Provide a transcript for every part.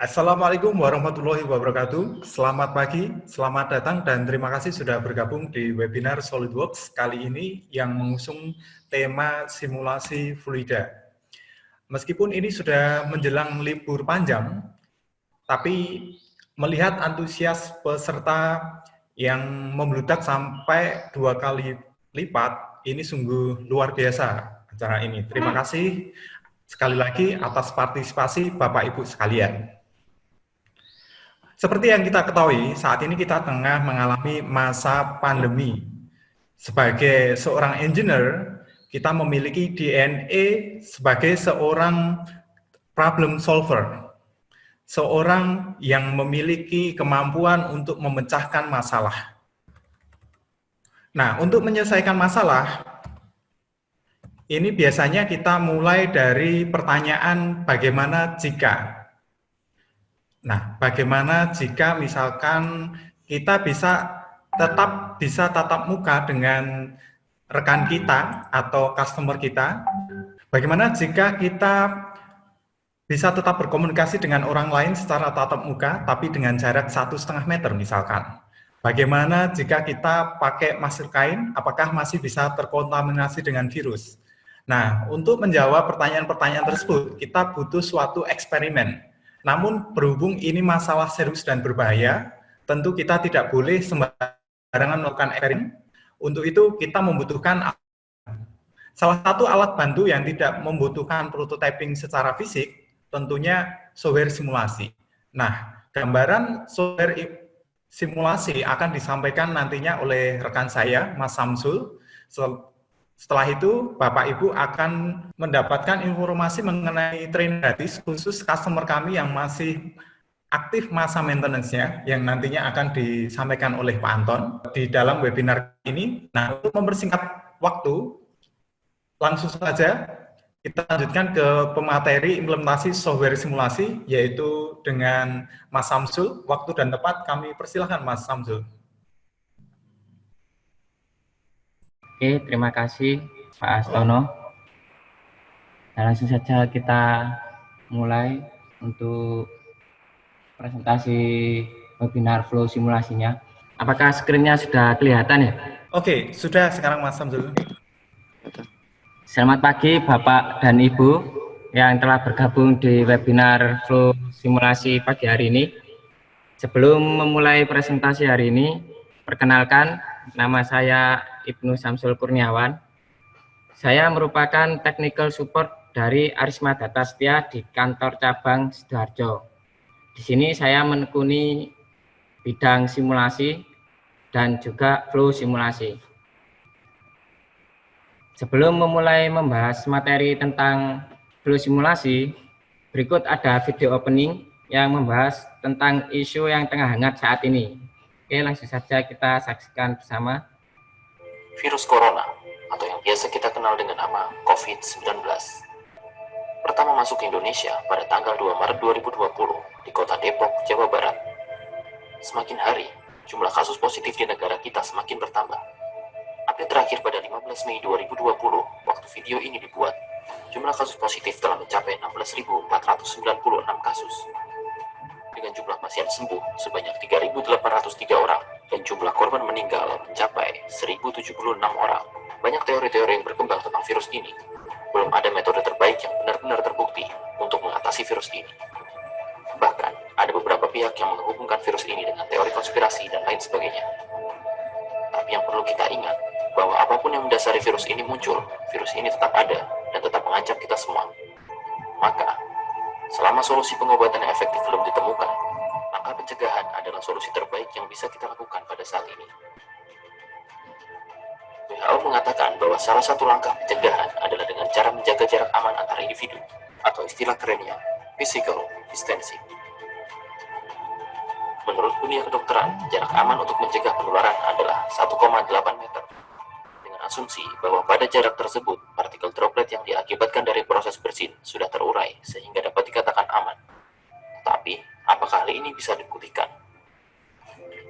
Assalamualaikum warahmatullahi wabarakatuh. Selamat pagi, selamat datang dan terima kasih sudah bergabung di webinar SolidWorks kali ini yang mengusung tema simulasi fluida. Meskipun ini sudah menjelang libur panjang, tapi melihat antusias peserta yang membludak sampai 2 kali lipat, ini sungguh luar biasa acara ini. Terima kasih sekali lagi atas partisipasi Bapak Ibu sekalian. Seperti yang kita ketahui, saat ini kita tengah mengalami masa pandemi. Sebagai seorang engineer, kita memiliki DNA sebagai seorang problem solver. Seorang yang memiliki kemampuan untuk memecahkan masalah. Nah, untuk menyelesaikan masalah, ini biasanya kita mulai dari pertanyaan bagaimana jika. Nah, bagaimana jika misalkan kita bisa tatap muka dengan rekan kita atau customer kita? Bagaimana jika kita bisa tetap berkomunikasi dengan orang lain secara tatap muka, tapi dengan jarak 1,5 meter misalkan? Bagaimana jika kita pakai masker kain, apakah masih bisa terkontaminasi dengan virus? Nah, untuk menjawab pertanyaan-pertanyaan tersebut, kita butuh suatu eksperimen. Namun berhubung ini masalah serius dan berbahaya, tentu kita tidak boleh sembarangan melakukan eksperimen. Untuk itu kita membutuhkan salah satu alat bantu yang tidak membutuhkan prototyping secara fisik, tentunya software simulasi. Nah, gambaran software simulasi akan disampaikan nantinya oleh rekan saya, Mas Samsul. Setelah itu, Bapak Ibu akan mendapatkan informasi mengenai training gratis khusus customer kami yang masih aktif masa maintenance-nya, yang nantinya akan disampaikan oleh Pak Anton di dalam webinar ini. Nah, untuk mempersingkat waktu, langsung saja kita lanjutkan ke pemateri implementasi software simulasi, yaitu dengan Mas Samsul. Waktu dan tempat kami persilahkan Mas Samsul. Oke, terima kasih Pak Astono. Dan langsung saja kita mulai untuk presentasi webinar flow simulasinya. Apakah screen-nya sudah kelihatan ya? Oke, sudah sekarang Mas Samsul. Selamat pagi Bapak dan Ibu yang telah bergabung di webinar flow simulasi pagi hari ini. Sebelum memulai presentasi hari ini, perkenalkan nama saya Ibnu Samsul Kurniawan. Saya merupakan technical support dari Arisma Data Setia di kantor cabang Sidoarjo. Di sini saya menekuni bidang simulasi dan juga flow simulasi. Sebelum memulai membahas materi tentang flow simulasi, berikut ada video opening yang membahas tentang isu yang tengah hangat saat ini. Oke, langsung saja kita saksikan bersama. Virus corona, atau yang biasa kita kenal dengan nama COVID-19, pertama masuk ke Indonesia pada tanggal 2 Maret 2020 di kota Depok, Jawa Barat. Semakin hari, jumlah kasus positif di negara kita semakin bertambah. Update terakhir pada 15 Mei 2020, waktu video ini dibuat, jumlah kasus positif telah mencapai 16.496 kasus. Dengan jumlah pasien sembuh sebanyak 3.803 orang dan jumlah korban meninggal mencapai 1.076 orang. Banyak teori-teori yang berkembang tentang virus ini. Belum ada metode terbaik yang benar-benar terbukti untuk mengatasi virus ini. Bahkan, ada beberapa pihak yang menghubungkan virus ini dengan teori konspirasi dan lain sebagainya. Tapi yang perlu kita ingat, bahwa apapun yang mendasari virus ini muncul, virus ini tetap ada dan tetap mengancam kita semua. Maka, selama solusi pengobatan yang efektif belum ditemukan, langkah pencegahan adalah solusi terbaik yang bisa kita lakukan pada saat ini. WHO mengatakan bahwa salah satu langkah pencegahan adalah dengan cara menjaga jarak aman antar individu, atau istilah kerennya, physical distancing. Menurut dunia kedokteran, jarak aman untuk mencegah penularan adalah 1,8 meter. Dengan asumsi bahwa pada jarak tersebut, partikel droplet yang diakibatkan dari proses bersin sudah terurai sehingga dapat dikatakan aman. Tapi, apakah hal ini bisa dibuktikan?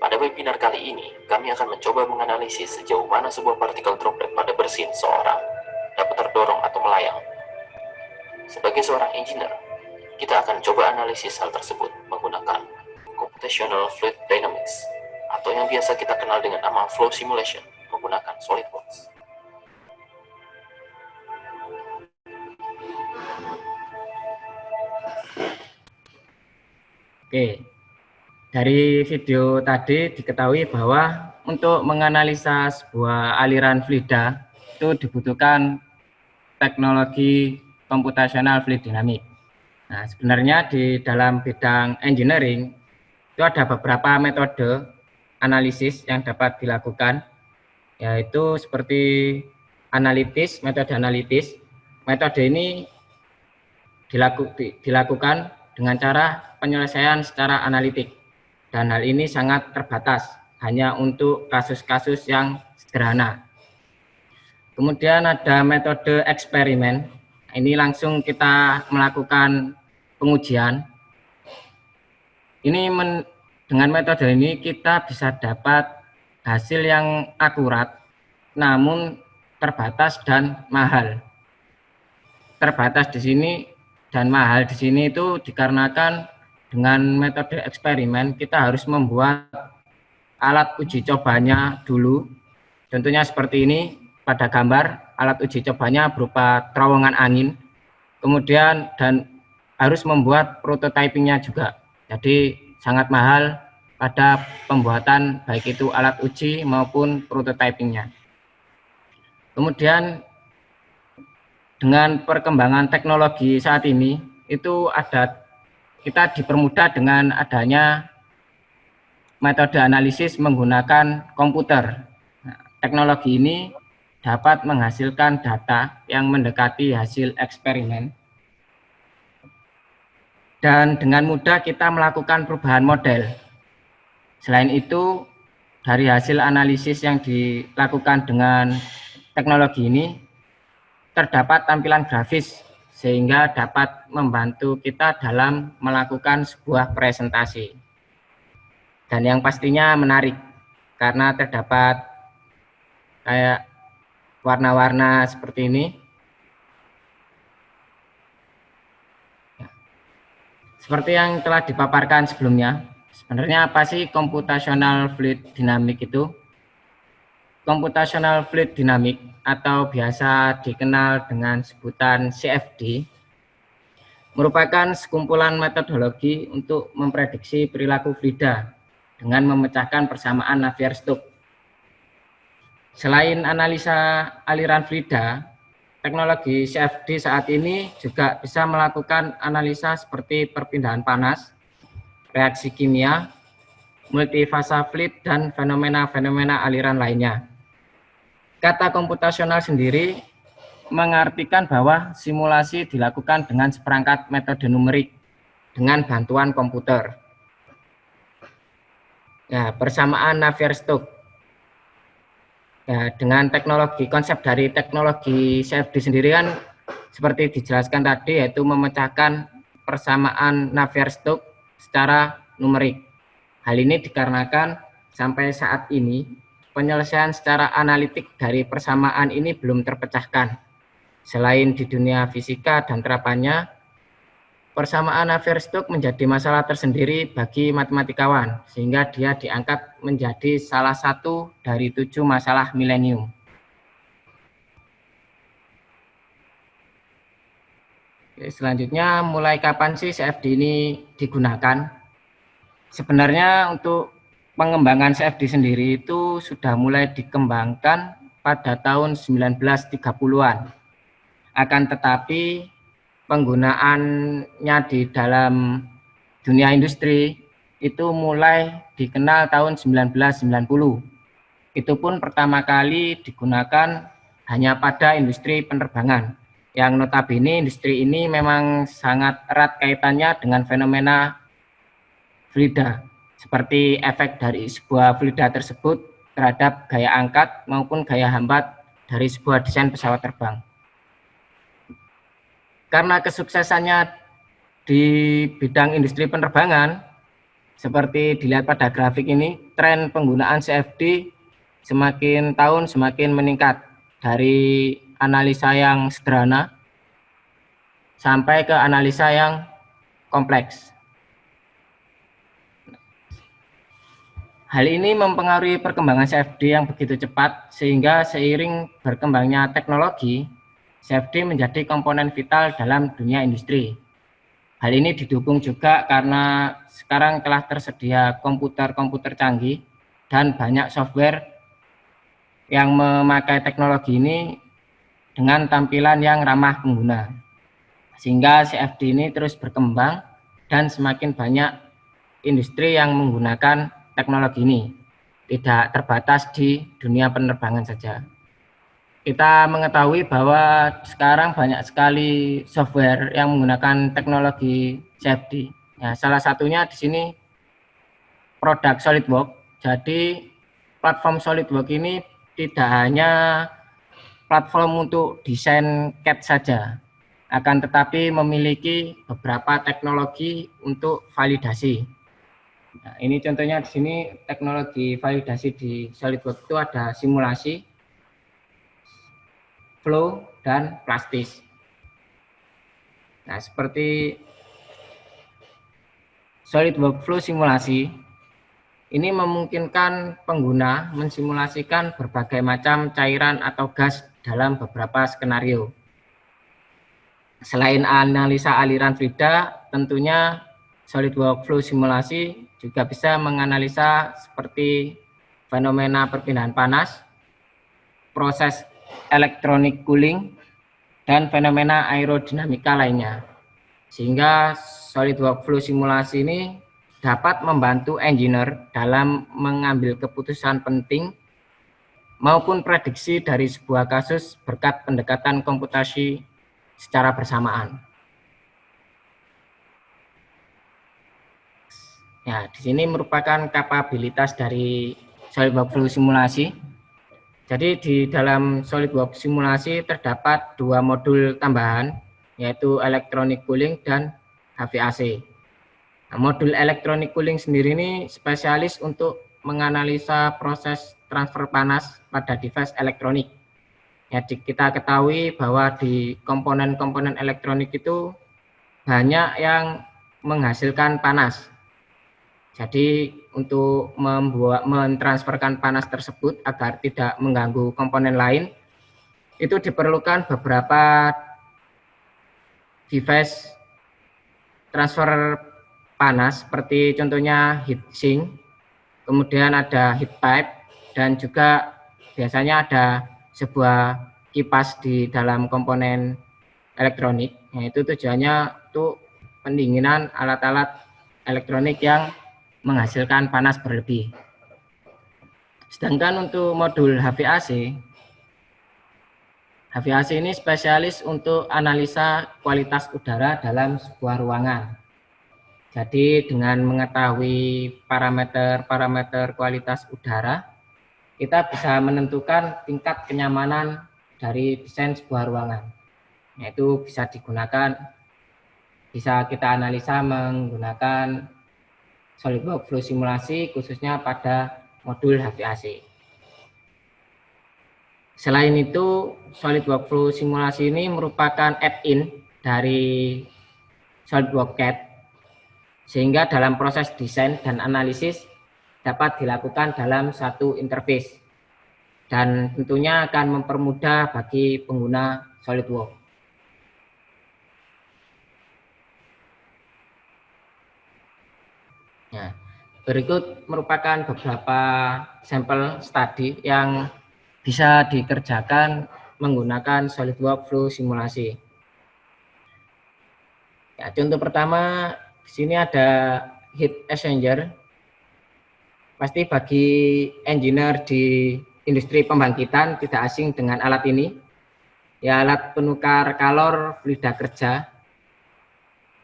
Pada webinar kali ini, kami akan mencoba menganalisis sejauh mana sebuah partikel droplet pada bersin seorang dapat terdorong atau melayang. Sebagai seorang engineer, Kita akan coba analisis hal tersebut menggunakan Computational Fluid Dynamics, atau yang biasa kita kenal dengan nama Flow Simulation, menggunakan SolidWorks. Oke, dari video tadi diketahui bahwa untuk menganalisa sebuah aliran fluida itu dibutuhkan teknologi computational fluid dynamics. Nah, sebenarnya di dalam bidang engineering itu ada beberapa metode analisis yang dapat dilakukan, yaitu seperti analitis, metode analitis. Metode ini dilakukan dengan cara penyelesaian secara analitik, dan hal ini sangat terbatas, hanya untuk kasus-kasus yang sederhana. Kemudian ada metode eksperimen, ini langsung kita melakukan pengujian. Dengan metode ini kita bisa dapat hasil yang akurat, namun terbatas dan mahal. Terbatas di sini dan mahal di sini itu dikarenakan dengan metode eksperimen kita harus membuat alat uji cobanya dulu. Tentunya seperti ini pada gambar, alat uji cobanya berupa terowongan angin. Kemudian dan harus membuat prototypingnya juga. Jadi sangat mahal pada pembuatan baik itu alat uji maupun prototypingnya. Kemudian dengan perkembangan teknologi saat ini itu kita dipermudah dengan adanya metode analisis menggunakan komputer. Nah, teknologi ini dapat menghasilkan data yang mendekati hasil eksperimen, dan dengan mudah kita melakukan perubahan model. Selain itu, dari hasil analisis yang dilakukan dengan teknologi ini terdapat tampilan grafis sehingga dapat membantu kita dalam melakukan sebuah presentasi. Dan yang pastinya menarik karena terdapat kayak warna-warna seperti ini. Seperti yang telah dipaparkan sebelumnya, sebenarnya apa sih computational fluid dynamics itu? Computational fluid dynamics atau biasa dikenal dengan sebutan CFD merupakan sekumpulan metodologi untuk memprediksi perilaku fluida dengan memecahkan persamaan Navier-Stokes. Selain analisa aliran fluida, teknologi CFD saat ini juga bisa melakukan analisa seperti perpindahan panas, reaksi kimia, multifasa fluid, dan fenomena-fenomena aliran lainnya. Kata komputasional sendiri mengartikan bahwa simulasi dilakukan dengan seperangkat metode numerik dengan bantuan komputer. Ya, persamaan Navier-Stokes. Ya, dengan konsep dari teknologi CFD sendiri kan seperti dijelaskan tadi, yaitu memecahkan persamaan Navier-Stokes secara numerik. Hal ini dikarenakan sampai saat ini penyelesaian secara analitik dari persamaan ini belum terpecahkan. Selain di dunia fisika dan terapannya, persamaan Navier-Stokes menjadi masalah tersendiri bagi matematikawan, sehingga dia diangkat menjadi salah satu dari 7 masalah milenium. Selanjutnya, mulai kapan sih CFD ini digunakan? Sebenarnya untuk pengembangan CFD sendiri itu sudah mulai dikembangkan pada tahun 1930-an. Akan tetapi penggunaannya di dalam dunia industri itu mulai dikenal tahun 1990. Itu pun pertama kali digunakan hanya pada industri penerbangan, yang notabene industri ini memang sangat erat kaitannya dengan fenomena fluida, seperti efek dari sebuah fluida tersebut terhadap gaya angkat maupun gaya hambat dari sebuah desain pesawat terbang. Karena kesuksesannya di bidang industri penerbangan, seperti dilihat pada grafik ini, tren penggunaan CFD semakin tahun semakin meningkat, dari analisa yang sederhana sampai ke analisa yang kompleks. Hal ini mempengaruhi perkembangan CFD yang begitu cepat, sehingga seiring berkembangnya teknologi, CFD menjadi komponen vital dalam dunia industri. Hal ini didukung juga karena sekarang telah tersedia komputer-komputer canggih dan banyak software yang memakai teknologi ini dengan tampilan yang ramah pengguna. Sehingga CFD ini terus berkembang dan semakin banyak industri yang menggunakan teknologi ini, tidak terbatas di dunia penerbangan saja. Kita mengetahui bahwa sekarang banyak sekali software yang menggunakan teknologi CFD. Ya, salah satunya di sini produk SolidWorks. Jadi platform SolidWorks ini tidak hanya platform untuk desain CAD saja, akan tetapi memiliki beberapa teknologi untuk validasi. Nah, ini contohnya di sini teknologi validasi di SolidWorks itu ada simulasi, flow, dan plastis. Nah, seperti SolidWorks Flow simulasi, ini memungkinkan pengguna mensimulasikan berbagai macam cairan atau gas dalam beberapa skenario. Selain analisa aliran fluida, tentunya SolidWorks Flow simulasi juga bisa menganalisa seperti fenomena perpindahan panas, proses elektronik cooling, dan fenomena aerodinamika lainnya. Sehingga SolidWorks Flow simulasi ini dapat membantu engineer dalam mengambil keputusan penting maupun prediksi dari sebuah kasus berkat pendekatan komputasi secara bersamaan. Ya, di sini merupakan kapabilitas dari SolidWorks Flow simulasi. Jadi di dalam SolidWorks simulasi terdapat dua modul tambahan, yaitu electronic cooling dan HVAC. Nah, modul electronic cooling sendiri ini spesialis untuk menganalisa proses transfer panas pada device elektronik. Jadi kita ketahui bahwa di komponen-komponen elektronik itu banyak yang menghasilkan panas. Jadi untuk mentransferkan panas tersebut agar tidak mengganggu komponen lain, itu diperlukan beberapa device transfer panas seperti contohnya heat sink, kemudian ada heat pipe, dan juga biasanya ada sebuah kipas di dalam komponen elektronik. Itu tujuannya untuk pendinginan alat-alat elektronik yang menghasilkan panas berlebih. Sedangkan untuk modul HVAC ini spesialis untuk analisa kualitas udara dalam sebuah ruangan. Jadi dengan mengetahui parameter kualitas udara, kita bisa menentukan tingkat kenyamanan dari desain sebuah ruangan. Yaitu bisa kita analisa menggunakan SolidWorks Flow simulasi khususnya pada modul HVAC. Selain itu, SolidWorks Flow simulasi ini merupakan add-in dari SolidWorks CAD, sehingga dalam proses desain dan analisis dapat dilakukan dalam satu interface dan tentunya akan mempermudah bagi pengguna SolidWorks. Nah, berikut merupakan beberapa sampel studi yang bisa dikerjakan menggunakan SolidWorks Flow simulasi. Ya, contoh pertama di sini ada heat exchanger. Pasti bagi engineer di industri pembangkitan tidak asing dengan alat ini. Ya, alat penukar kalor fluida kerja.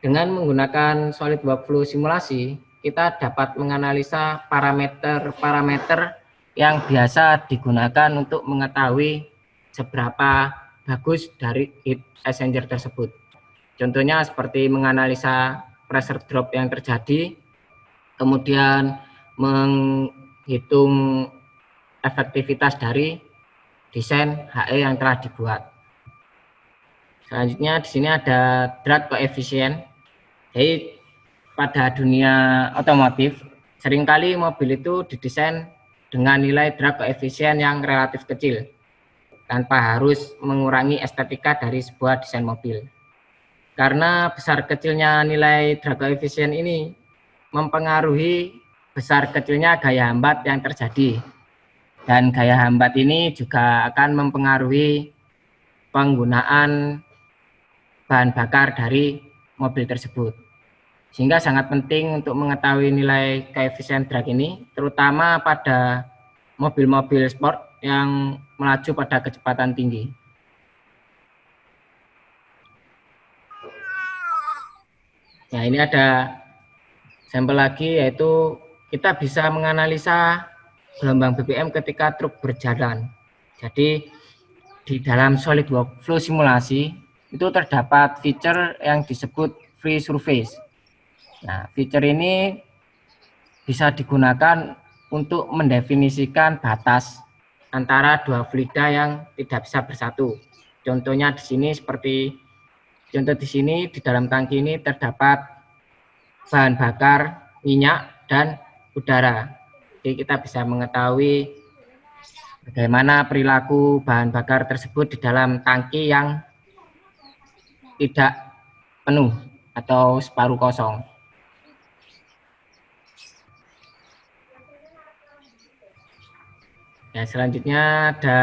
Dengan menggunakan SolidWorks Flow simulasi, kita dapat menganalisa parameter-parameter yang biasa digunakan untuk mengetahui seberapa bagus dari heat exchanger tersebut. Contohnya seperti menganalisa pressure drop yang terjadi, kemudian menghitung efektivitas dari desain HE yang telah dibuat. Selanjutnya di sini ada drag coefficient. Jadi pada dunia otomotif, seringkali mobil itu didesain dengan nilai drag koefisien yang relatif kecil, tanpa harus mengurangi estetika dari sebuah desain mobil. Karena besar kecilnya nilai drag koefisien ini mempengaruhi besar kecilnya gaya hambat yang terjadi. Dan gaya hambat ini juga akan mempengaruhi penggunaan bahan bakar dari mobil tersebut. Sehingga sangat penting untuk mengetahui nilai koefisien drag ini, terutama pada mobil-mobil sport yang melaju pada kecepatan tinggi. Nah, ini ada sampel lagi, yaitu kita bisa menganalisa gelombang BBM ketika truk berjalan. Jadi di dalam SolidWorks Flow simulasi itu terdapat feature yang disebut free surface. Nah, feature ini bisa digunakan untuk mendefinisikan batas antara dua fluida yang tidak bisa bersatu. Contohnya di sini seperti contoh di sini, di dalam tangki ini terdapat bahan bakar, minyak, dan udara. Jadi kita bisa mengetahui bagaimana perilaku bahan bakar tersebut di dalam tangki yang tidak penuh atau separuh kosong. Nah, selanjutnya ada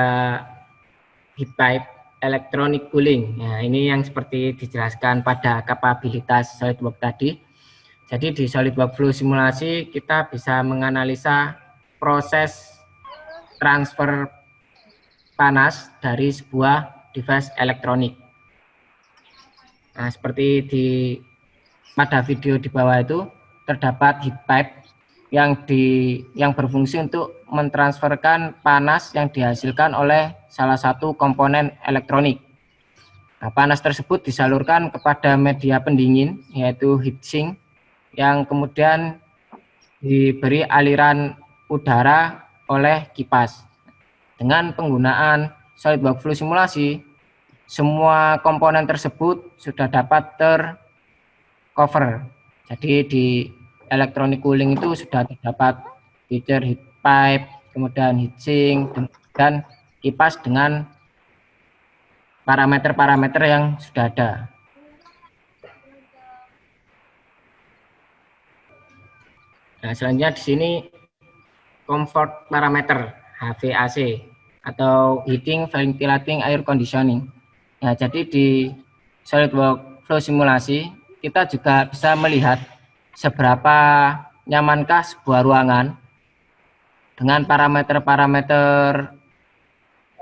heat pipe electronic cooling. Nah, ini yang seperti dijelaskan pada kapabilitas SolidWorks tadi. Jadi di SolidWorks Flow simulasi kita bisa menganalisa proses transfer panas dari sebuah device elektronik. Nah, seperti pada video di bawah itu terdapat heat pipe yang berfungsi untuk mentransferkan panas yang dihasilkan oleh salah satu komponen elektronik. Nah, panas tersebut disalurkan kepada media pendingin, yaitu heatsink, yang kemudian diberi aliran udara oleh kipas. Dengan penggunaan SolidWorks Flow simulasi, semua komponen tersebut sudah dapat tercover. Jadi di electronic cooling itu sudah terdapat feature heat pipe, kemudian heatsink, dan kipas dengan parameter-parameter yang sudah ada. Nah, selanjutnya di sini comfort parameter HVAC atau heating, ventilating, air conditioning. Nah, jadi di SolidWorks Flow simulasi kita juga bisa melihat seberapa nyamankah sebuah ruangan dengan parameter-parameter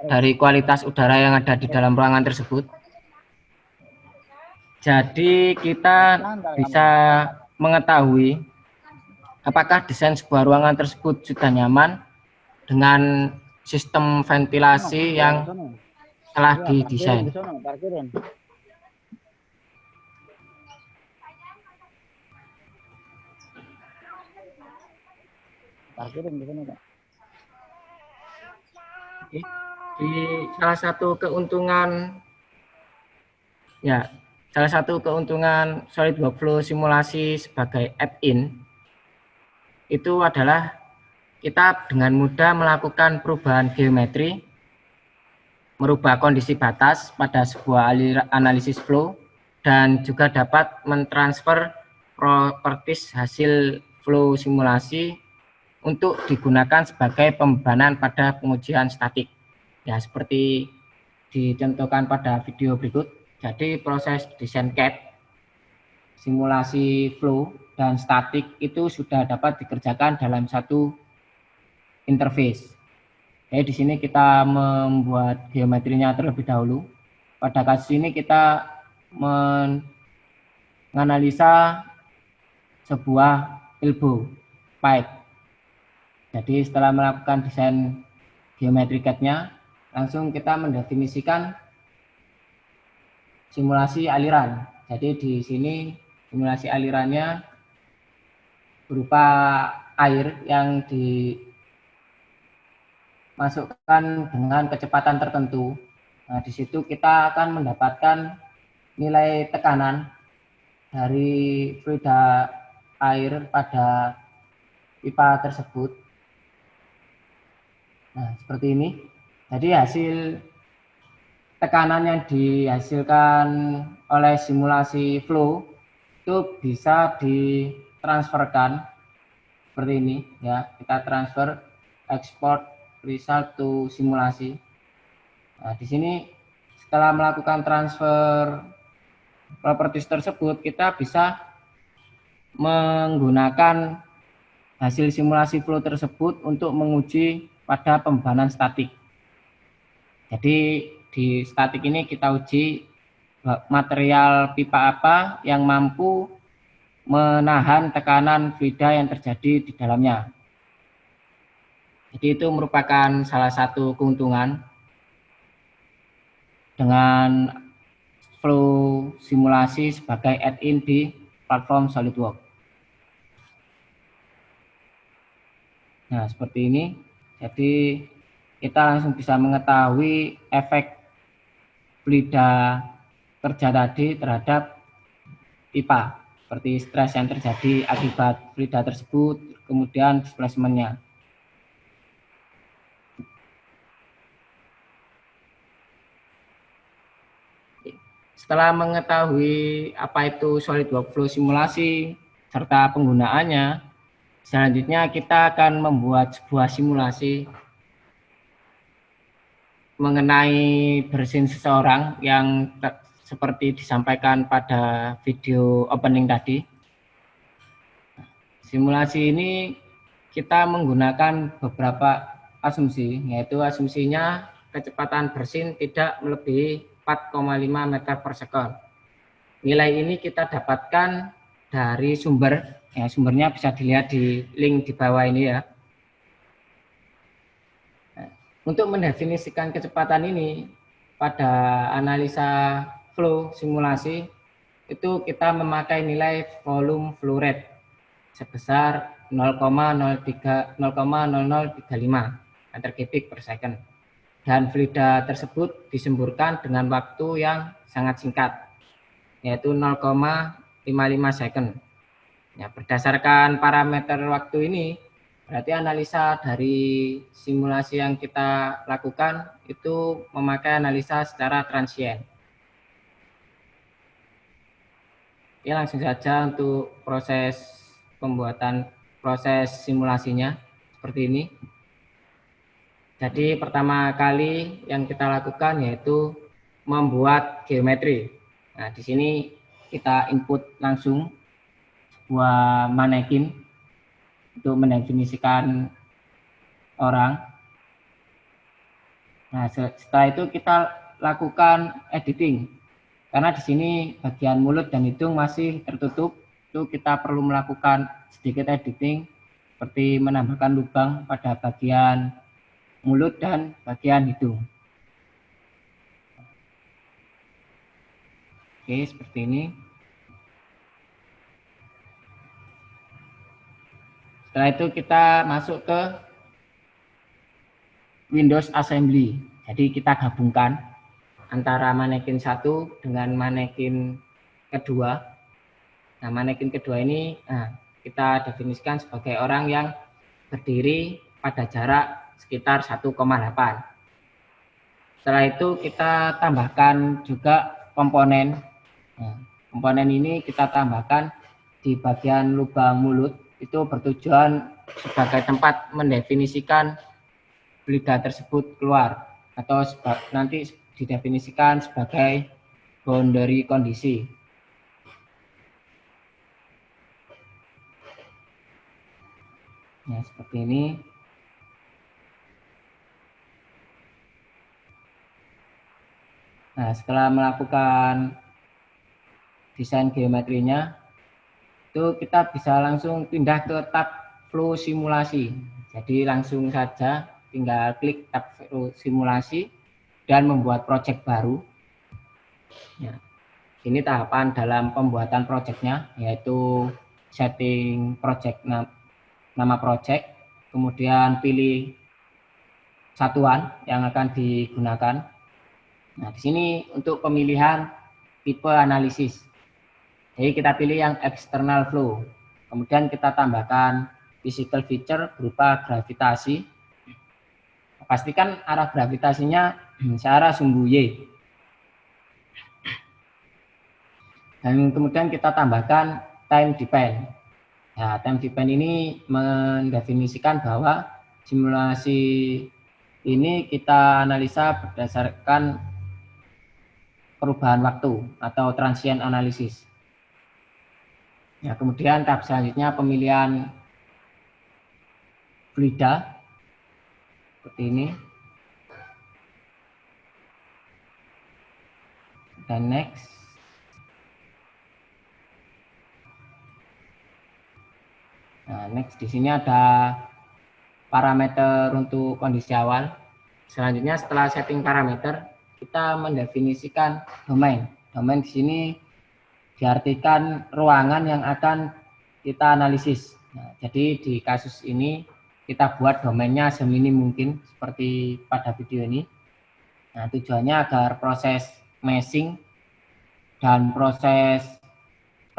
dari kualitas udara yang ada di dalam ruangan tersebut. Jadi kita bisa mengetahui apakah desain sebuah ruangan tersebut sudah nyaman dengan sistem ventilasi yang telah didesain. Di salah satu keuntungan SolidWorks Flow simulasi sebagai add-in itu adalah kita dengan mudah melakukan perubahan geometri, merubah kondisi batas pada sebuah analisis flow, dan juga dapat mentransfer properties hasil flow simulasi untuk digunakan sebagai pembebanan pada pengujian statik. Ya, seperti dicontohkan pada video berikut. Jadi proses desain CAD, simulasi flow, dan statik itu sudah dapat dikerjakan dalam satu interface. Jadi di sini kita membuat geometrinya terlebih dahulu. Pada kasus ini kita menganalisa sebuah elbow pipe. Jadi setelah melakukan desain geometri CAD-nya, langsung kita mendefinisikan simulasi aliran. Jadi di sini simulasi alirannya berupa air yang dimasukkan dengan kecepatan tertentu. Nah, di situ kita akan mendapatkan nilai tekanan dari fluida air pada pipa tersebut. Nah, seperti ini. Jadi hasil tekanan yang dihasilkan oleh simulasi flow itu bisa ditransferkan seperti ini ya. Kita transfer export result to simulasi. Nah, di sini setelah melakukan transfer properties tersebut, kita bisa menggunakan hasil simulasi flow tersebut untuk menguji pada pembebanan statik. Jadi di statik ini kita uji material pipa apa yang mampu menahan tekanan fluida yang terjadi di dalamnya. Jadi itu merupakan salah satu keuntungan dengan flow simulasi sebagai add-in di platform SolidWorks. Nah, seperti ini. Jadi kita langsung bisa mengetahui efek fluida kerja tadi terhadap pipa, seperti stres yang terjadi akibat fluida tersebut, kemudian displacement-nya. Setelah mengetahui apa itu SolidWorks Flow simulasi serta penggunaannya, selanjutnya kita akan membuat sebuah simulasi mengenai bersin seseorang yang seperti disampaikan pada video opening tadi. Simulasi ini kita menggunakan beberapa asumsi, yaitu asumsinya kecepatan bersin tidak melebihi 4,5 meter per second. Nilai ini kita dapatkan dari sumber, ya, sumbernya bisa dilihat di link di bawah ini ya. Untuk mendefinisikan kecepatan ini pada analisa flow simulasi itu kita memakai nilai volume flow rate sebesar 0,0035 meter kubik per second, dan fluida tersebut disemburkan dengan waktu yang sangat singkat, yaitu 0,55 second. Ya, berdasarkan parameter waktu ini, berarti analisa dari simulasi yang kita lakukan itu memakai analisa secara transient. Ini langsung saja untuk proses simulasinya seperti ini. Jadi pertama kali yang kita lakukan yaitu membuat geometri. Nah, di sini kita input langsung sebuah manekin untuk mendefinisikan orang. Nah, setelah itu kita lakukan editing. Karena di sini bagian mulut dan hidung masih tertutup, itu kita perlu melakukan sedikit editing seperti menambahkan lubang pada bagian mulut dan bagian hidung. Oke, seperti ini. Setelah itu kita masuk ke Windows Assembly. Jadi kita gabungkan antara manekin satu dengan manekin kedua. Nah, manekin kedua ini kita definisikan sebagai orang yang berdiri pada jarak sekitar 1,8. Setelah itu kita tambahkan juga komponen. Nah, komponen ini kita tambahkan di bagian lubang mulut, itu bertujuan sebagai tempat mendefinisikan fluida tersebut keluar, atau nanti didefinisikan sebagai boundary kondisi. Nah, seperti ini. Nah, setelah melakukan desain geometrinya, itu kita bisa langsung pindah ke tab flow simulasi. Jadi langsung saja tinggal klik tab flow simulasi dan membuat project baru. Ya, ini tahapan dalam pembuatan projectnya, yaitu setting project, nama project, kemudian pilih satuan yang akan digunakan. Nah, di sini untuk pemilihan tipe analisis. Jadi kita pilih yang external flow. Kemudian kita tambahkan physical feature berupa gravitasi. Pastikan arah gravitasinya searah sumbu Y. Dan kemudian kita tambahkan time depend. Nah, time depend ini mendefinisikan bahwa simulasi ini kita analisa berdasarkan perubahan waktu atau transient analysis. Ya, kemudian tahap selanjutnya pemilihan fluida seperti ini. Dan next. Nah, next di sini ada parameter untuk kondisi awal. Selanjutnya setelah setting parameter, kita mendefinisikan domain. Domain di sini diartikan ruangan yang akan kita analisis. Nah, jadi di kasus ini kita buat domainnya seminim mungkin seperti pada video ini. Nah, tujuannya agar proses meshing dan proses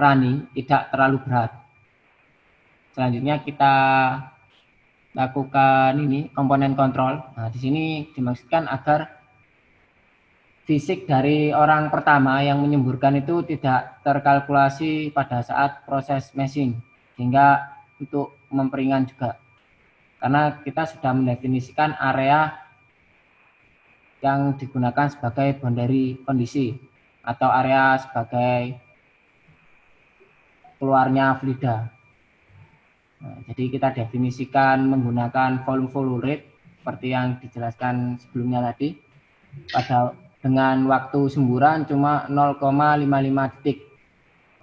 running tidak terlalu berat. Selanjutnya kita lakukan ini komponen kontrol. Nah, di sini dimaksudkan agar fisik dari orang pertama yang menyemburkan itu tidak terkalkulasi pada saat proses meshing, sehingga untuk memperingan juga. Karena kita sudah mendefinisikan area yang digunakan sebagai boundary kondisi atau area sebagai keluarnya fluida. Nah, jadi kita definisikan menggunakan volume flow rate seperti yang dijelaskan sebelumnya tadi, dengan waktu semburan cuma 0,55 detik.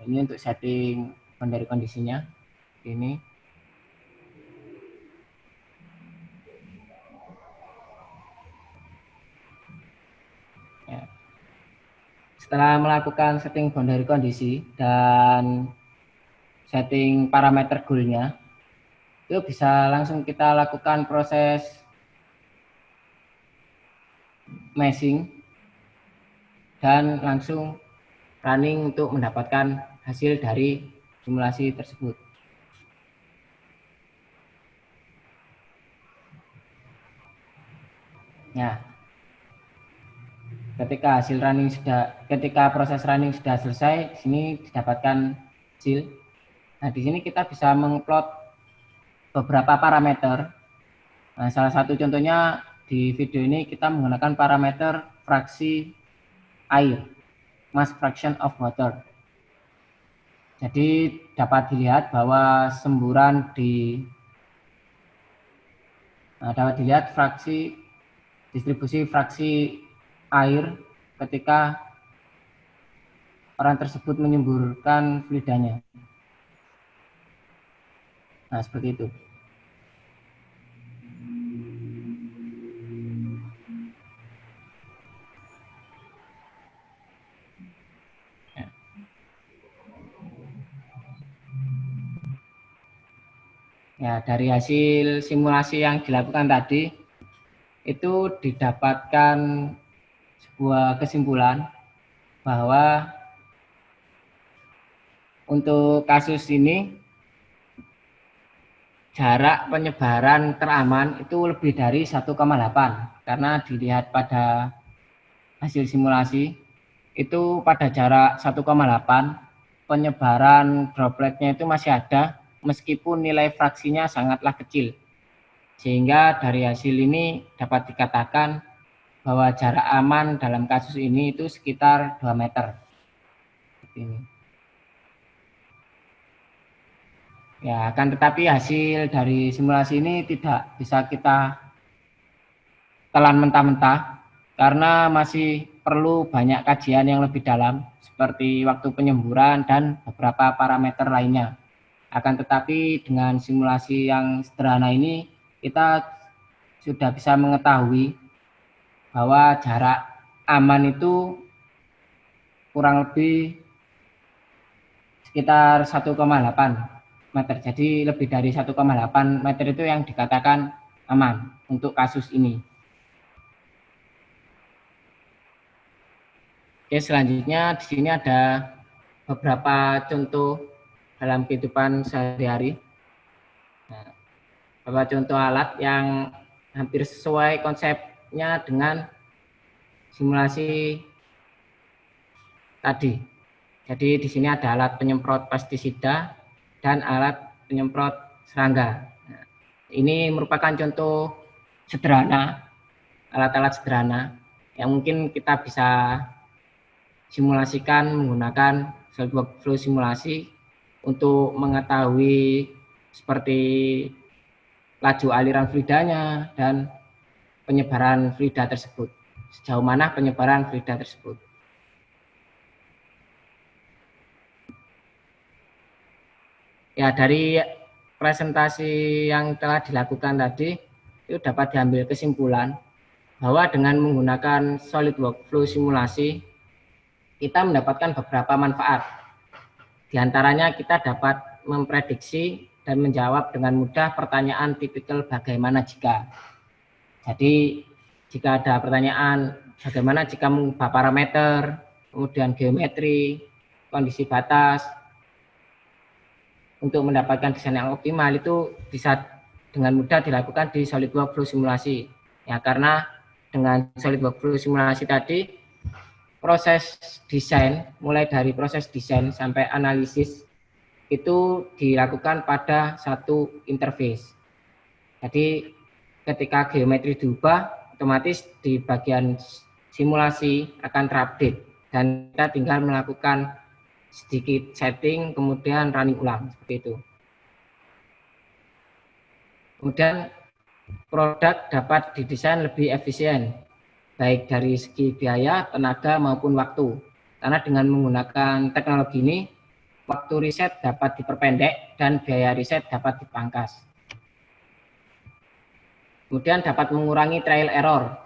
Ini untuk setting boundary kondisinya. Ini. Ya. Setelah melakukan setting boundary kondisi dan setting parameter goal-nya, itu bisa langsung kita lakukan proses meshing dan langsung running untuk mendapatkan hasil dari simulasi tersebut. Ya, ketika proses running sudah selesai, di sini didapatkan hasil. Nah, di sini kita bisa mengplot beberapa parameter. Nah, salah satu contohnya di video ini kita menggunakan parameter fraksi air, mass fraction of water. Jadi dapat dilihat bahwa dapat dilihat distribusi fraksi air ketika orang tersebut menyemburkan fluidanya. Nah, seperti itu. Ya, dari hasil simulasi yang dilakukan tadi, itu didapatkan sebuah kesimpulan bahwa untuk kasus ini jarak penyebaran teraman itu lebih dari 1,8 karena dilihat pada hasil simulasi itu pada jarak 1,8 penyebaran dropletnya itu masih ada meskipun nilai fraksinya sangatlah kecil, sehingga dari hasil ini dapat dikatakan bahwa jarak aman dalam kasus ini itu sekitar 2 meter. Seperti ini. Ya, akan tetapi hasil dari simulasi ini tidak bisa kita telan mentah-mentah karena masih perlu banyak kajian yang lebih dalam seperti waktu penyemburan dan beberapa parameter lainnya. Akan tetapi dengan simulasi yang sederhana ini kita sudah bisa mengetahui bahwa jarak aman itu kurang lebih sekitar 1,8 meter. Jadi lebih dari 1,8 meter itu yang dikatakan aman untuk kasus ini. Oke, selanjutnya di sini ada beberapa contoh dalam kehidupan sehari-hari. Nah, beberapa contoh alat yang hampir sesuai konsepnya dengan simulasi tadi. Jadi di sini ada alat penyemprot pestisida dan alat penyemprot serangga. Nah, ini merupakan contoh sederhana, alat-alat sederhana yang mungkin kita bisa simulasikan menggunakan SolidWorks Flow simulasi untuk mengetahui seperti laju aliran fluidanya dan penyebaran fluida tersebut. Sejauh mana penyebaran fluida tersebut. Ya, dari presentasi yang telah dilakukan tadi, itu dapat diambil kesimpulan bahwa dengan menggunakan SolidWorks Flow simulasi, kita mendapatkan beberapa manfaat. Di antaranya kita dapat memprediksi dan menjawab dengan mudah pertanyaan tipikal bagaimana jika. Jadi, jika ada pertanyaan bagaimana jika mengubah parameter, kemudian geometri, kondisi batas, untuk mendapatkan desain yang optimal itu bisa dengan mudah dilakukan di SolidWorks Flow simulasi. Ya, karena dengan SolidWorks Flow simulasi tadi, proses desain, mulai dari proses desain sampai analisis, itu dilakukan pada satu interface. Jadi ketika geometri diubah, otomatis di bagian simulasi akan terupdate dan kita tinggal melakukan sedikit setting, kemudian running ulang, seperti itu. Kemudian produk dapat didesain lebih efisien, baik dari segi biaya, tenaga, maupun waktu. Karena dengan menggunakan teknologi ini, waktu riset dapat diperpendek dan biaya riset dapat dipangkas. Kemudian dapat mengurangi trial error.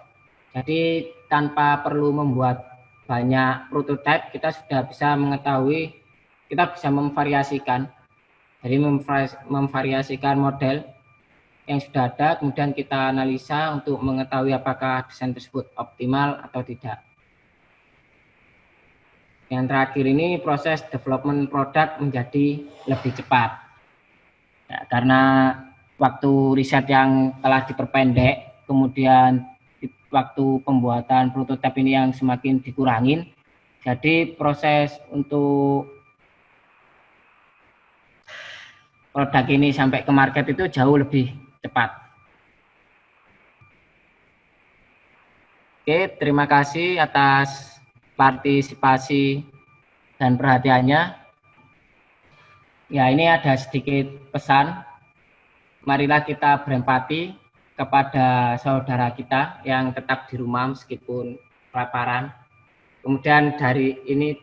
Jadi tanpa perlu membuat banyak prototipe, kita sudah bisa mengetahui, kita bisa memvariasikan. Jadi memvariasikan model yang sudah ada, kemudian kita analisa untuk mengetahui apakah desain tersebut optimal atau tidak. Yang terakhir ini proses development produk menjadi lebih cepat. Ya, karena waktu riset yang telah diperpendek, kemudian waktu pembuatan prototipe ini yang semakin dikurangin, jadi proses untuk produk ini sampai ke market itu jauh lebih cepat. Oke, terima kasih atas partisipasi dan perhatiannya. Ya, ini ada sedikit pesan. Marilah kita berempati kepada saudara kita yang tetap di rumah meskipun kelaparan. Kemudian dari ini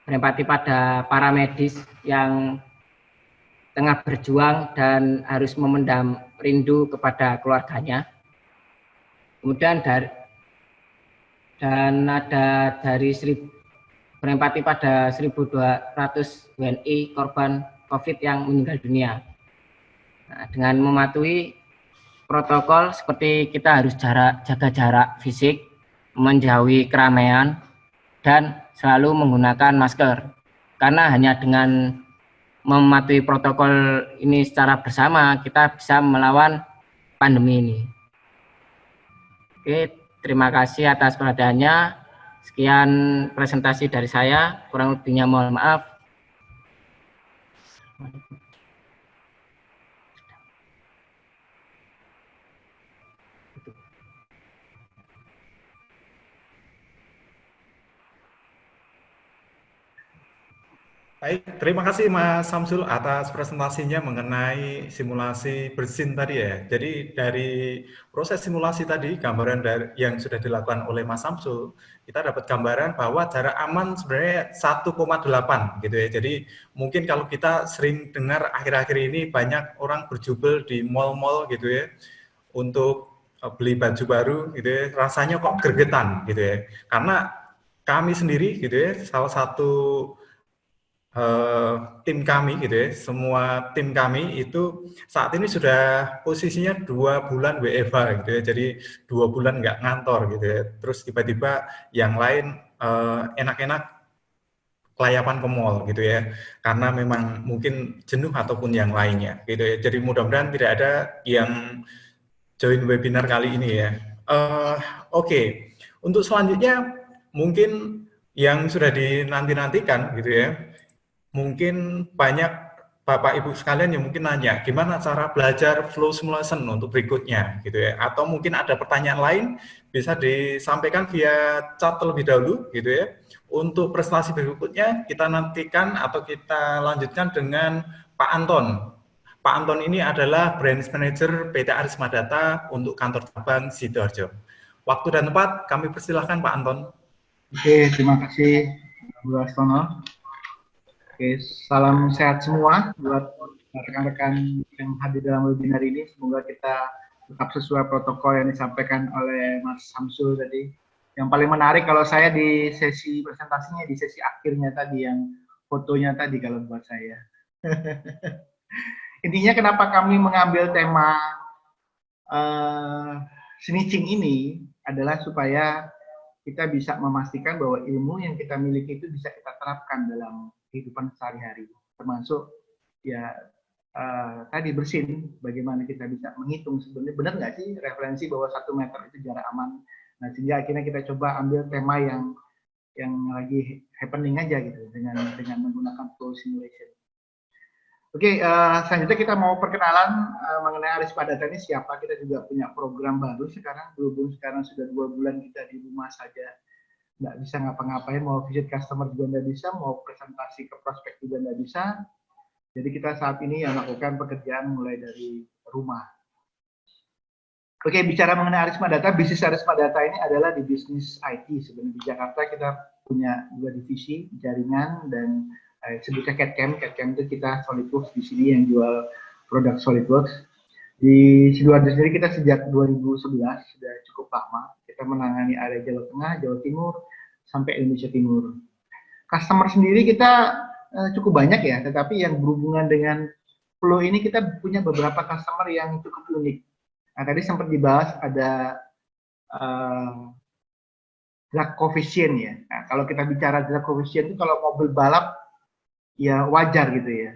berempati pada para medis yang tengah berjuang dan harus memendam rindu kepada keluarganya. Kemudian berempati pada 1.200 WNI korban COVID yang meninggal dunia. Nah, dengan mematuhi protokol seperti kita harus jaga jarak fisik, menjauhi keramaian, dan selalu menggunakan masker. Karena hanya dengan mematuhi protokol ini secara bersama, kita bisa melawan pandemi ini. Oke, terima kasih atas perhatiannya. Sekian presentasi dari saya, kurang lebihnya mohon maaf. Baik, terima kasih Mas Samsul atas presentasinya mengenai simulasi bersin tadi ya. Jadi dari proses simulasi tadi, gambaran yang sudah dilakukan oleh Mas Samsul, kita dapat gambaran bahwa jarak aman sebenarnya 1,8 gitu ya. Jadi mungkin kalau kita sering dengar akhir-akhir ini banyak orang berjubel di mall-mall gitu ya, untuk beli baju baru gitu ya, rasanya kok gregetan gitu ya. Karena kami sendiri gitu ya, salah satu tim kami gitu ya, semua tim kami itu saat ini sudah posisinya 2 bulan WFH gitu ya, jadi 2 bulan nggak ngantor gitu ya, terus tiba-tiba yang lain enak-enak kelayapan ke mall gitu ya, karena memang mungkin jenuh ataupun yang lainnya gitu ya. Jadi mudah-mudahan tidak ada yang join webinar kali ini ya. Oke. Untuk selanjutnya mungkin yang sudah dinanti-nantikan gitu ya. Mungkin banyak Bapak Ibu sekalian yang mungkin nanya gimana cara belajar flow simulation untuk berikutnya gitu ya. Atau mungkin ada pertanyaan lain bisa disampaikan via chat terlebih dahulu gitu ya. Untuk presentasi berikutnya kita nantikan atau kita lanjutkan dengan Pak Anton. Pak Anton ini adalah Branch Manager PT Arisma Data untuk kantor cabang Sidoarjo. Waktu dan tempat kami persilahkan Pak Anton. Oke, terima kasih Bu Astono. Oke, salam sehat semua buat rekan-rekan yang hadir dalam webinar ini. Semoga kita tetap sesuai protokol yang disampaikan oleh Mas Samsul tadi. Yang paling menarik kalau saya di sesi presentasinya, di sesi akhirnya tadi, yang fotonya tadi kalau buat saya. Intinya kenapa kami mengambil tema snitching ini adalah supaya kita bisa memastikan bahwa ilmu yang kita miliki itu bisa kita terapkan dalam kehidupan sehari-hari, termasuk ya tadi bersin, bagaimana kita bisa menghitung sebenarnya benar nggak sih referensi bahwa 1 meter itu jarak aman. Nah, sehingga akhirnya kita coba ambil tema yang lagi happening aja gitu dengan menggunakan flow simulation. Oke, selanjutnya kita mau perkenalan mengenai Arisma Data ini siapa. Kita juga punya program baru sekarang, berhubung sekarang sudah 2 bulan kita di rumah saja, nggak bisa ngapa-ngapain, mau visit customer juga nggak bisa, mau presentasi ke prospek juga nggak bisa. Jadi kita saat ini yang melakukan pekerjaan mulai dari rumah. Oke, bicara mengenai Arisma Data, bisnis Arisma Data ini adalah di bisnis IT. Sebenarnya di Jakarta kita punya 2 divisi, jaringan dan sebutnya CAD/CAM. CAD/CAM itu kita SolidWorks di sini yang jual produk SolidWorks. Di Sidoarjo sendiri kita sejak 2011 sudah cukup lama. Kita menangani area Jawa Tengah, Jawa Timur, sampai Indonesia Timur. Customer sendiri kita cukup banyak ya, tetapi yang berhubungan dengan flow ini kita punya beberapa customer yang cukup unik. Nah, tadi sempat dibahas ada drag coefficient ya. Nah, kalau kita bicara drag coefficient itu kalau mobil balap ya wajar gitu ya.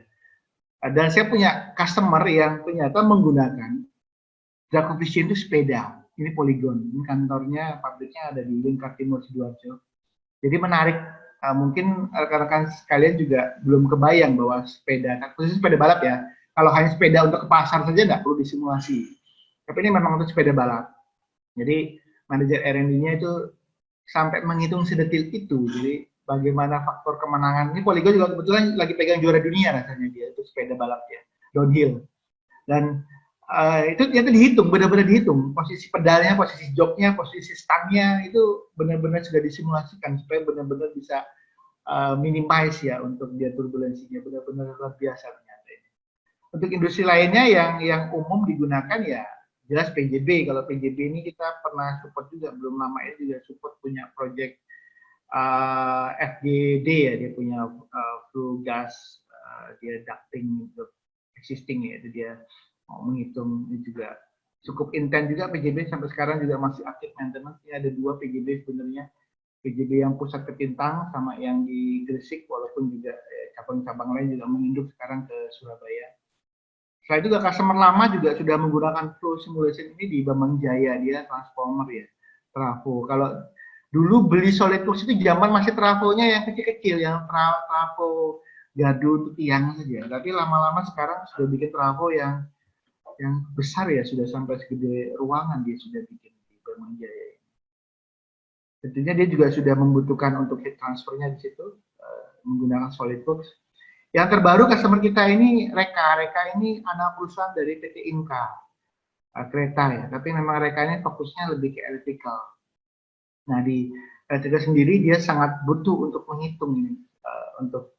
Dan saya punya customer yang ternyata menggunakan drag coefficient itu sepeda. Ini Polygon. Ini kantornya, pabriknya ada di Lingkar Timur Sidoarjo. Jadi menarik. Mungkin rekan-rekan sekalian juga belum kebayang bahwa sepeda, khusus sepeda balap ya. Kalau hanya sepeda untuk ke pasar saja nggak perlu disimulasi. Tapi ini memang untuk sepeda balap. Jadi manajer R&D-nya itu sampai menghitung sedetil itu. Jadi bagaimana faktor kemenangan. Ini Polygon juga kebetulan lagi pegang juara dunia rasanya dia, itu sepeda balap ya, downhill. Dan itu ternyata dihitung, benar-benar dihitung. Posisi pedalnya, posisi joknya, posisi stangnya itu benar-benar sudah disimulasikan supaya benar-benar bisa minimize ya untuk dia turbulensinya. Benar-benar luar biasa ternyata ini. Untuk industri lainnya yang umum digunakan ya jelas PJB. Kalau PJB ini kita pernah support juga, belum lama ini juga support punya project FGD ya, dia punya flue gas, dia ducting untuk existing ya, itu dia mau menghitung. Ini juga cukup intens juga PJB, sampai sekarang juga masih aktif maintenance. Ini ada 2 PJB sebenarnya, PJB yang pusat ke Tintang sama yang di Gresik, walaupun juga cabang-cabang lain juga menginduk sekarang ke Surabaya. Setelah itu juga customer lama juga sudah menggunakan flow simulation ini di Bambang Jaya, dia transformer ya, trafo. Kalau dulu beli SolidWorks itu zaman masih trafonya yang kecil-kecil, yang trafo gardu tiang saja. Tapi lama-lama sekarang sudah bikin trafo yang besar ya, sudah sampai segede ruangan dia sudah bikin di Bambang Jaya. Tentunya dia juga sudah membutuhkan untuk heat transfernya di situ menggunakan SolidWorks. Yang terbaru customer kita ini Reka. Reka ini anak perusahaan dari PT Inka kereta ya, tapi memang Reka ini fokusnya lebih ke electrical. Nah, di elektrika sendiri dia sangat butuh untuk menghitung ini untuk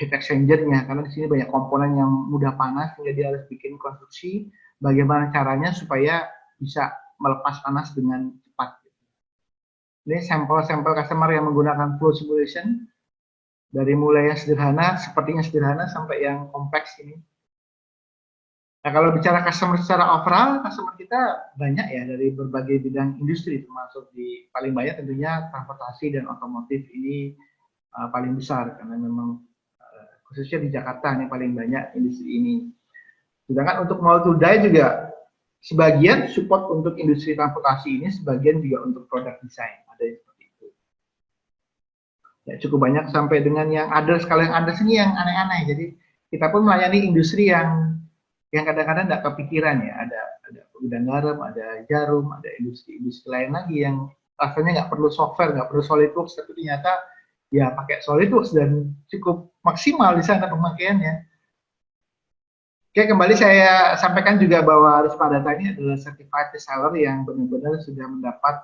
heat exchanger-nya, karena di sini banyak komponen yang mudah panas sehingga dia harus bikin konstruksi bagaimana caranya supaya bisa melepas panas dengan cepat. Ini sampel-sampel customer yang menggunakan flow simulation dari mulai yang sederhana, sepertinya sederhana, sampai yang kompleks ini. Nah, kalau bicara customer secara overall, customer kita banyak ya dari berbagai bidang industri, termasuk di paling banyak tentunya transportasi dan otomotif ini paling besar karena memang khususnya di Jakarta yang paling banyak industri ini. Sedangkan untuk Mall to Die juga sebagian support untuk industri transportasi ini, sebagian juga untuk produk desain. Ada yang seperti itu. Ya, cukup banyak sampai dengan yang others. Kalau yang others ini yang aneh-aneh. Jadi kita pun melayani industri yang kadang-kadang nggak kepikiran ya. Ada gudang garam, ada jarum, ada industri lain lagi yang rasanya nggak perlu software, nggak perlu SolidWorks, tapi ternyata ya pakai SolidWorks dan cukup maksimal di sana pemakaiannya. Oke, kembali saya sampaikan juga bahwa Arisma Data ini adalah certified reseller yang benar-benar sudah mendapat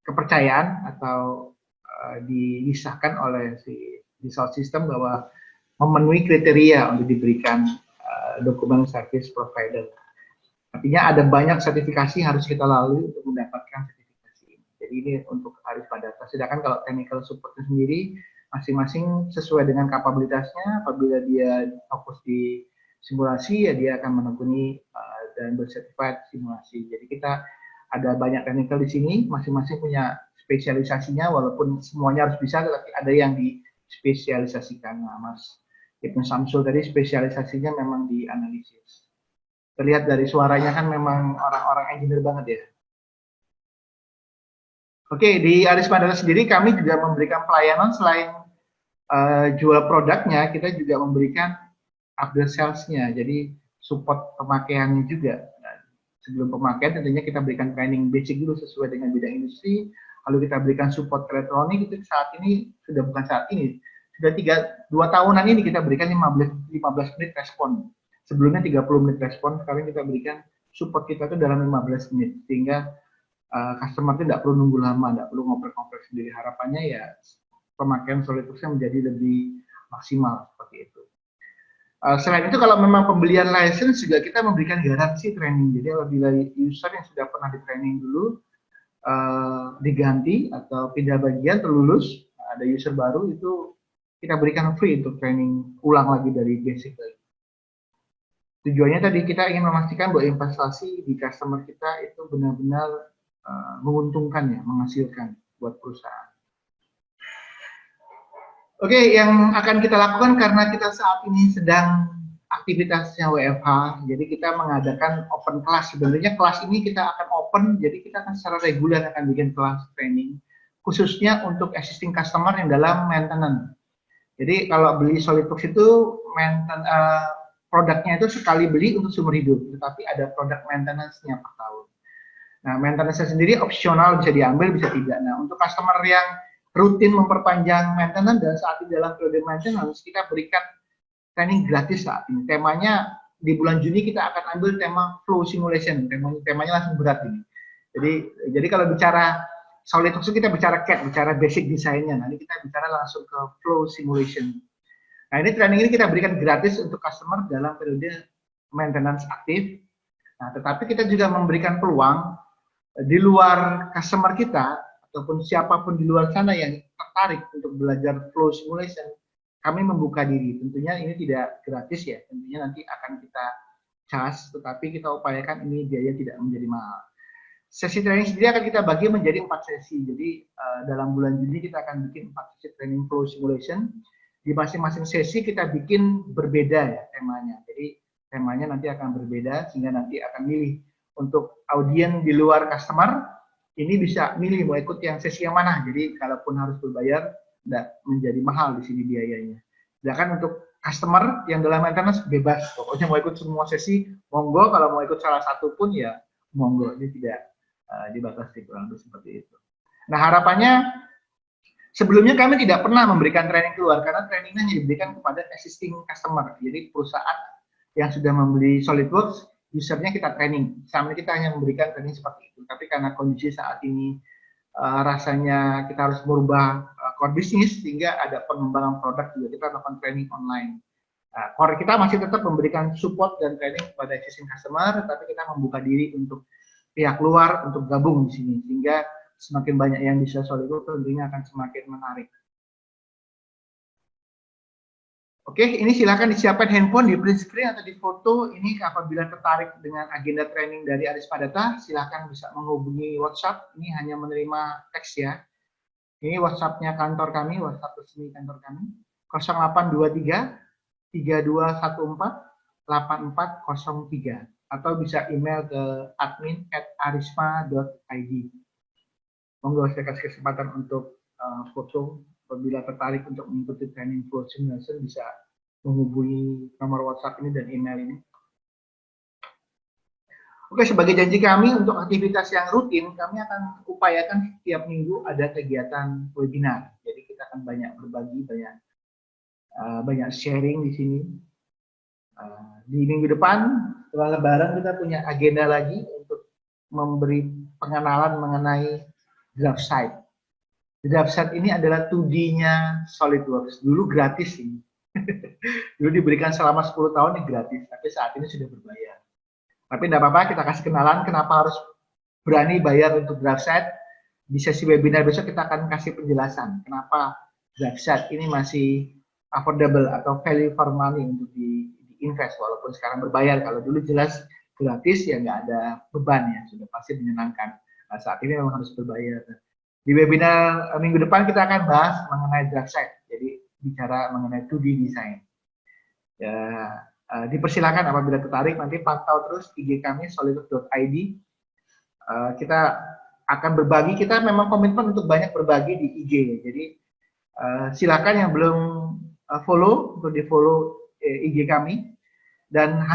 kepercayaan atau disahkan oleh si result system bahwa memenuhi kriteria untuk diberikan dokumen service provider. Artinya ada banyak sertifikasi harus kita lalui untuk mendapatkan sertifikasi ini. Jadi ini untuk Arisma Data. Sedangkan kalau technical support sendiri, masing-masing sesuai dengan kapabilitasnya. Apabila dia fokus di simulasi, ya dia akan menekuni dan bersertifikat simulasi. Jadi kita ada banyak technical di sini, masing-masing punya spesialisasinya, walaupun semuanya harus bisa, tetapi ada yang dispesialisasikan. Nah, Mas Ibnu Samsul tadi spesialisasinya memang di analisis. Terlihat dari suaranya kan memang orang-orang engineer banget ya. Oke, di Arisma Data sendiri kami juga memberikan pelayanan selain jual produknya, kita juga memberikan after sales-nya, jadi support pemakaiannya juga. Nah, sebelum pemakaian tentunya kita berikan training basic dulu sesuai dengan bidang industri, lalu kita berikan support elektronik. Itu saat ini sudah bukan saat ini, sudah 2 tahunan ini kita berikan 15 menit respon. Sebelumnya 30 menit respon, sekarang kita berikan support kita itu dalam 15 menit, sehingga customer itu tidak perlu nunggu lama, tidak perlu ngoper-ngoper sendiri. Harapannya ya pemakaian SolidWorks menjadi lebih maksimal seperti itu. Selain itu, kalau memang pembelian license juga kita memberikan garansi training. Jadi apabila user yang sudah pernah di training dulu diganti atau pindah bagian terlulus, ada user baru, itu kita berikan free untuk training ulang lagi dari basic lagi. Tujuannya tadi kita ingin memastikan bahwa investasi di customer kita itu benar-benar menguntungkan ya, menghasilkan buat perusahaan. Oke, yang akan kita lakukan karena kita saat ini sedang aktivitasnya WFH, jadi kita mengadakan open class. Sebenarnya kelas ini kita akan open, jadi kita akan secara reguler akan bikin kelas training, khususnya untuk existing customer yang dalam maintenance. Jadi kalau beli SolidWorks itu produknya itu sekali beli untuk seumur hidup, tetapi ada produk maintenance-nya per tahun. Nah, maintenance sendiri opsional, bisa diambil, bisa tidak. Nah, untuk customer yang rutin memperpanjang maintenance dan saat ini dalam periode maintenance, kita berikan training gratis saat ini. Temanya di bulan Juni kita akan ambil tema flow simulation. Temanya langsung berat ini. Jadi kalau bicara SolidWorks kita bicara CAD, bicara basic desainnya. Nanti kita bicara langsung ke flow simulation. Nah, ini training ini kita berikan gratis untuk customer dalam periode maintenance aktif. Nah, tetapi kita juga memberikan peluang di luar customer kita ataupun siapapun di luar sana yang tertarik untuk belajar flow simulation, kami membuka diri. Tentunya ini tidak gratis ya, tentunya nanti akan kita charge, tetapi kita upayakan ini biaya tidak menjadi mahal. Sesi training sendiri akan kita bagi menjadi 4 sesi. Jadi dalam bulan Juni kita akan bikin 4 sesi training flow simulation. Di masing-masing sesi kita bikin berbeda ya temanya. Jadi temanya nanti akan berbeda sehingga nanti akan milih untuk audien di luar customer. Ini bisa milih mau ikut yang sesi yang mana. Jadi kalaupun harus berbayar, tidak menjadi mahal di sini biayanya. Sedangkan untuk customer yang dalam maintenance bebas. Pokoknya mau ikut semua sesi, monggo. Kalau mau ikut salah satu pun ya monggo. Ini tidak dibatasi, kurang lebih seperti itu. Nah, harapannya sebelumnya kami tidak pernah memberikan training keluar karena trainingnya hanya diberikan kepada existing customer. Jadi perusahaan yang sudah membeli SolidWorks, usernya kita training. Selama ini kita hanya memberikan training seperti itu. Tapi karena kondisi saat ini rasanya kita harus merubah core bisnis sehingga ada pengembangan produk juga kita lakukan training online. Core kita masih tetap memberikan support dan training kepada existing customer, tapi kita membuka diri untuk pihak luar untuk gabung di sini sehingga semakin banyak yang bisa SolidWorks tentunya akan semakin menarik. Oke, ini silakan disiapkan handphone, di print screen atau di foto. Ini apabila tertarik dengan agenda training dari Arisma Data, silakan bisa menghubungi WhatsApp. Ini hanya menerima teks ya. Ini WhatsApp-nya kantor kami, WhatsApp resmi kantor kami, 0823 3214 8403, atau bisa email ke admin@arisma.id. Monggo saya kasih kesempatan untuk foto. Apabila tertarik untuk mengikuti training Flow Simulation, bisa menghubungi nomor WhatsApp ini dan email ini. Oke, sebagai janji kami untuk aktivitas yang rutin, kami akan upayakan setiap minggu ada kegiatan webinar. Jadi kita akan banyak berbagi, banyak sharing di sini. Di minggu depan setelah Lebaran kita punya agenda lagi untuk memberi pengenalan mengenai GraphSight. GraphSight ini adalah 2D-nya SolidWorks. Dulu gratis sih. Dulu diberikan selama 10 tahun ini gratis, tapi saat ini sudah berbayar. Tapi tidak apa-apa, kita kasih kenalan kenapa harus berani bayar untuk GraphSight. Di sesi webinar besok kita akan kasih penjelasan kenapa GraphSight ini masih affordable atau value for money untuk di-invest, walaupun sekarang berbayar. Kalau dulu jelas gratis, ya nggak ada beban ya, sudah pasti menyenangkan. Nah, saat ini memang harus berbayar. Di webinar minggu depan kita akan bahas mengenai GraphSight, jadi bicara mengenai 2D design. Ya, dipersilakan apabila tertarik, nanti pantau terus IG kami solidworks.id. Kita akan berbagi, kita memang komitmen untuk banyak berbagi di IG. Jadi silakan yang belum follow untuk di follow IG kami. Dan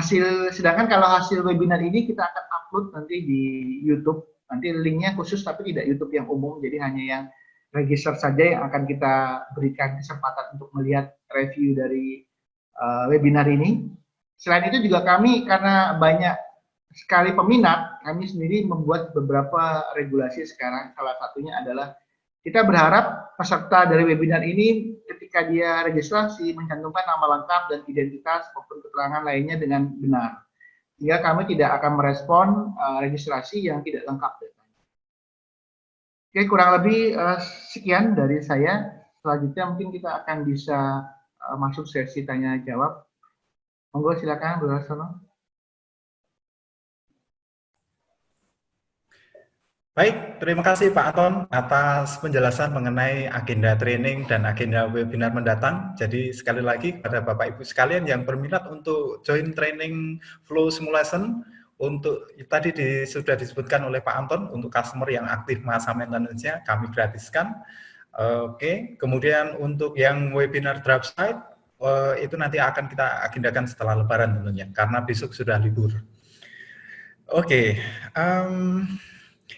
sedangkan kalau hasil webinar ini kita akan upload nanti di YouTube. Nanti linknya khusus tapi tidak YouTube yang umum, jadi hanya yang register saja yang akan kita berikan kesempatan untuk melihat review dari webinar ini. Selain itu juga kami, karena banyak sekali peminat, kami sendiri membuat beberapa regulasi sekarang. Salah satunya adalah kita berharap peserta dari webinar ini ketika dia registrasi mencantumkan nama lengkap dan identitas maupun keterangan lainnya dengan benar. Sehingga kami tidak akan merespon registrasi yang tidak lengkap. Oke, kurang lebih sekian dari saya. Selanjutnya mungkin kita akan bisa masuk sesi tanya jawab. Monggo silakan, Bu Rasono. Baik, terima kasih Pak Anton atas penjelasan mengenai agenda training dan agenda webinar mendatang. Jadi sekali lagi kepada Bapak Ibu sekalian yang berminat untuk join training Flow Simulation, untuk tadi sudah disebutkan oleh Pak Anton, untuk customer yang aktif masa maintenance-nya kami gratiskan. Oke, kemudian untuk yang webinar GraphSight itu nanti akan kita agendakan setelah Lebaran tentunya, karena besok sudah libur. Oke.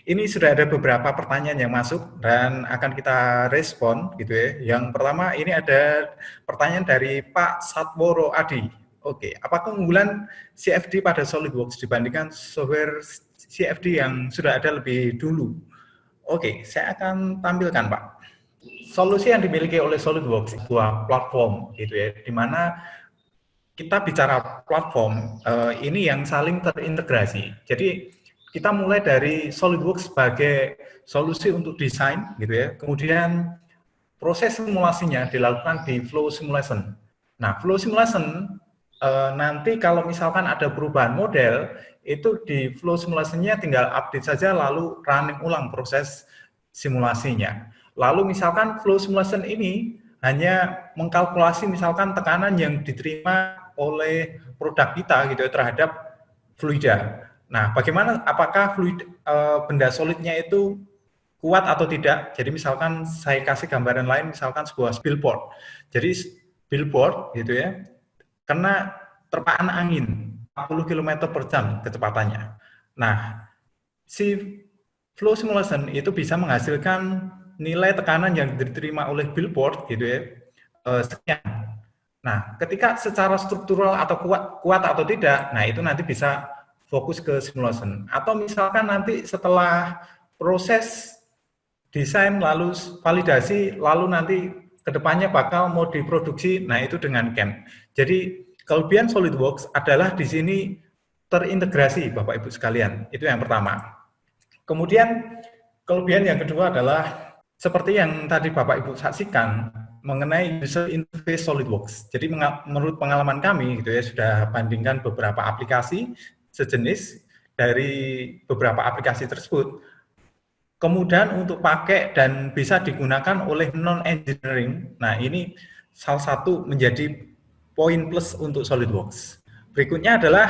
Ini sudah ada beberapa pertanyaan yang masuk dan akan kita respon gitu ya. Yang pertama ini ada pertanyaan dari Pak Satworo Adi. Oke, apa keunggulan CFD pada SolidWorks dibandingkan software CFD yang sudah ada lebih dulu? Oke, saya akan tampilkan Pak. Solusi yang dimiliki oleh SolidWorks sebuah platform gitu ya, di mana kita bicara platform ini yang saling terintegrasi. Jadi kita mulai dari SolidWorks sebagai solusi untuk desain, gitu ya. Kemudian proses simulasinya dilakukan di Flow Simulation. Nah, Flow Simulation nanti kalau misalkan ada perubahan model, itu di Flow Simulation-nya tinggal update saja, lalu running ulang proses simulasinya. Lalu misalkan Flow Simulation ini hanya mengkalkulasi misalkan tekanan yang diterima oleh produk kita, gitu ya, terhadap fluida. Nah, bagaimana apakah benda solidnya itu kuat atau tidak? Jadi misalkan saya kasih gambaran lain, misalkan sebuah billboard. Jadi billboard gitu ya, kena terpaan angin 40 km per jam kecepatannya. Nah, si Flow Simulation itu bisa menghasilkan nilai tekanan yang diterima oleh billboard gitu ya, sekian. Nah, ketika secara struktural atau kuat atau tidak, nah itu nanti bisa fokus ke simulation. Atau misalkan nanti setelah proses desain lalu validasi, lalu nanti kedepannya bakal mau diproduksi, nah itu dengan CAM. Jadi kelebihan SolidWorks adalah di sini terintegrasi Bapak Ibu sekalian, itu yang pertama. Kemudian kelebihan yang kedua adalah seperti yang tadi Bapak Ibu saksikan mengenai user interface SolidWorks. Jadi menurut pengalaman kami gitu ya, sudah bandingkan beberapa aplikasi sejenis dari beberapa aplikasi tersebut, Kemudian untuk pakai dan bisa digunakan oleh non-engineering, nah ini salah satu menjadi poin plus untuk SolidWorks. Berikutnya adalah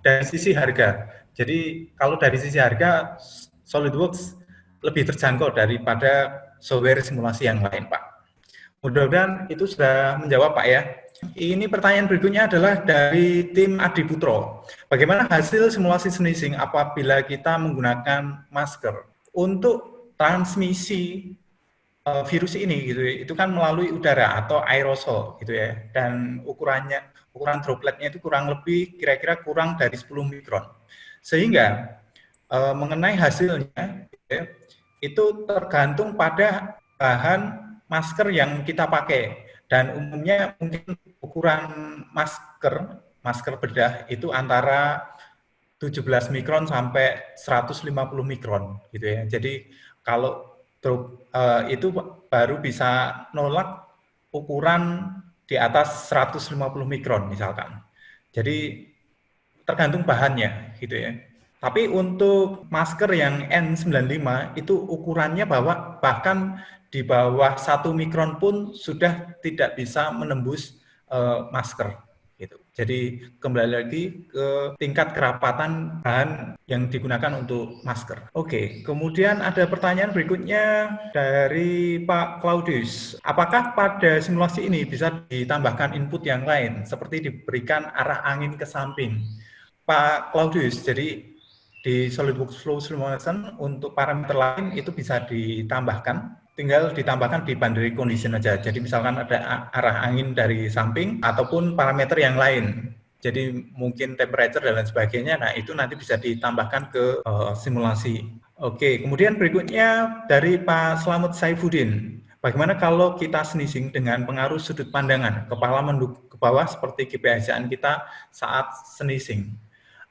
dari sisi harga. Jadi kalau dari sisi harga, SolidWorks lebih terjangkau daripada software simulasi yang lain, Pak. Mudah-mudahan itu sudah menjawab, Pak ya. Ini pertanyaan berikutnya adalah dari tim Adi Putro. Bagaimana hasil simulasi sneezing apabila kita menggunakan masker? Untuk transmisi virus ini gitu ya, itu kan melalui udara atau aerosol gitu ya, dan ukuran dropletnya itu kurang lebih kira-kira kurang dari 10 mikron. Sehingga mengenai hasilnya ya, itu tergantung pada bahan masker yang kita pakai, dan umumnya mungkin ukuran masker bedah itu antara 17 mikron sampai 150 mikron gitu ya. Jadi kalau itu baru bisa nolak ukuran di atas 150 mikron misalkan. Jadi tergantung bahannya gitu ya. Tapi untuk masker yang N95 itu ukurannya bahkan di bawah 1 mikron pun sudah tidak bisa menembus masker. Gitu. Jadi kembali lagi ke tingkat kerapatan bahan yang digunakan untuk masker. Oke, kemudian ada pertanyaan berikutnya dari Pak Claudius. Apakah pada simulasi ini bisa ditambahkan input yang lain seperti diberikan arah angin ke samping? Pak Claudius, jadi di SolidWorks Flow Simulation untuk parameter lain itu bisa ditambahkan. Tinggal ditambahkan di boundary condition aja. Jadi misalkan ada arah angin dari samping ataupun parameter yang lain. Jadi mungkin temperature dan lain sebagainya. Nah itu nanti bisa ditambahkan ke simulasi. Oke, kemudian berikutnya dari Pak Slamet Saifuddin. Bagaimana kalau kita sneezing dengan pengaruh sudut pandangan, kepala menunduk ke bawah seperti kebiasaan kita saat sneezing?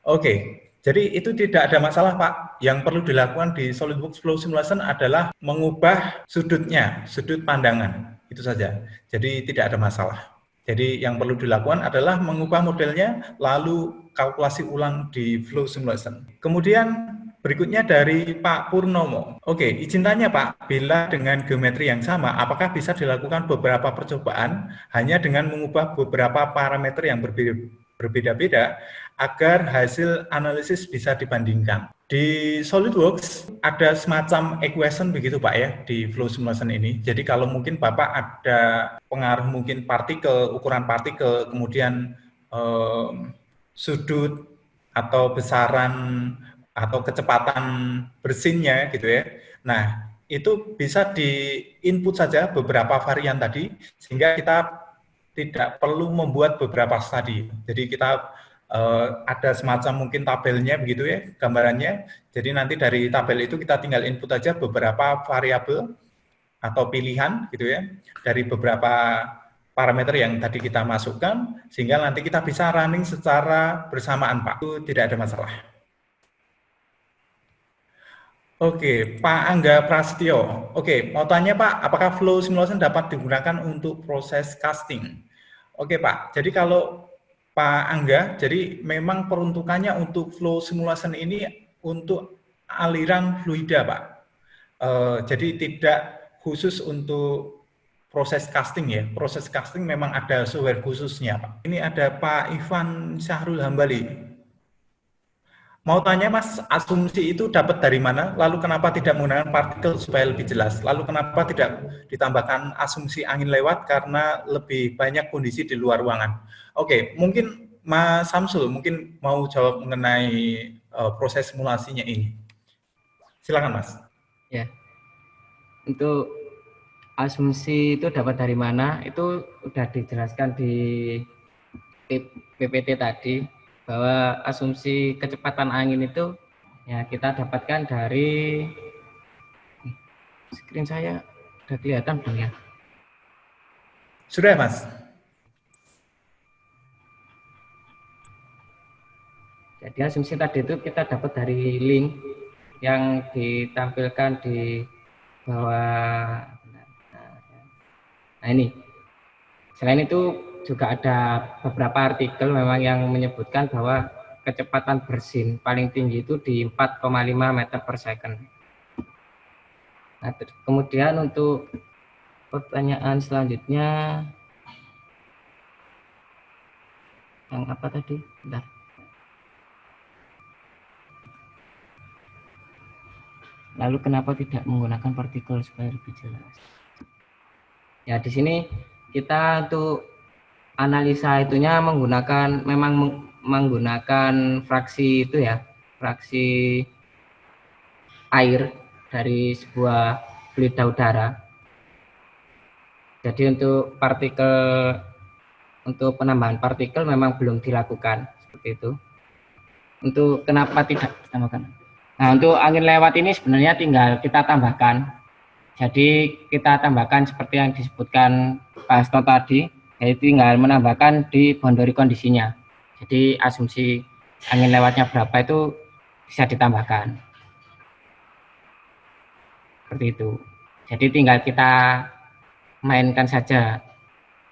Oke. Jadi itu tidak ada masalah, Pak. Yang perlu dilakukan di SolidWorks Flow Simulation adalah mengubah sudutnya, sudut pandangan. Itu saja. Jadi tidak ada masalah. Jadi yang perlu dilakukan adalah mengubah modelnya, lalu kalkulasi ulang di Flow Simulation. Kemudian berikutnya dari Pak Purnomo. Oke, izin tanya Pak, bila dengan geometri yang sama, apakah bisa dilakukan beberapa percobaan hanya dengan mengubah beberapa parameter yang berbeda-beda agar hasil analisis bisa dibandingkan. Di SolidWorks ada semacam equation begitu Pak ya di Flow Simulation ini. Jadi kalau mungkin Bapak ada pengaruh mungkin partikel, ukuran partikel, kemudian sudut atau besaran atau kecepatan bersinnya gitu ya. Nah, itu bisa di input saja beberapa varian tadi sehingga kita tidak perlu membuat beberapa studi. Jadi kita ada semacam mungkin tabelnya begitu ya, gambarannya. Jadi nanti dari tabel itu kita tinggal input aja beberapa variabel atau pilihan gitu ya dari beberapa parameter yang tadi kita masukkan sehingga nanti kita bisa running secara bersamaan Pak. Itu tidak ada masalah. Oke, Pak Angga Prasetyo. Oke, mau tanya Pak, apakah Flow Simulation dapat digunakan untuk proses casting? Oke Pak, jadi kalau Pak Angga, jadi memang peruntukannya untuk Flow Simulation ini untuk aliran fluida Pak. Jadi tidak khusus untuk proses casting ya. Proses casting memang ada software khususnya Pak. Ini ada Pak Ivan Syahrul Hambali. Mau tanya Mas, asumsi itu dapat dari mana? Lalu kenapa tidak menggunakan partikel supaya lebih jelas? Lalu kenapa tidak ditambahkan asumsi angin lewat karena lebih banyak kondisi di luar ruangan? Oke, mungkin Mas Samsul mungkin mau jawab mengenai proses simulasinya ini. Silakan Mas. Ya, untuk asumsi itu dapat dari mana? Itu sudah dijelaskan di PPT tadi. Bahwa asumsi kecepatan angin itu ya kita dapatkan dari screen saya sudah kelihatan belum ya? Sudah Mas. Jadi asumsi tadi itu kita dapat dari link yang ditampilkan di bawah. Nah ini. Selain itu juga ada beberapa artikel memang yang menyebutkan bahwa kecepatan bersin paling tinggi itu di 4,5 meter per second. Nah, kemudian untuk pertanyaan selanjutnya yang apa tadi? Bentar. Lalu kenapa tidak menggunakan partikel supaya lebih jelas? Ya, di sini kita untuk analisa itunya memang menggunakan fraksi itu ya, fraksi air dari sebuah fluida udara. Jadi untuk penambahan partikel memang belum dilakukan seperti itu. Untuk kenapa tidak ditambahkan? Nah, untuk angin lewat ini sebenarnya tinggal kita tambahkan. Jadi kita tambahkan seperti yang disebutkan Pak Hasto tadi, yaitu tinggal menambahkan di boundary kondisinya. Jadi asumsi angin lewatnya berapa itu bisa ditambahkan. Seperti itu. Jadi tinggal kita mainkan saja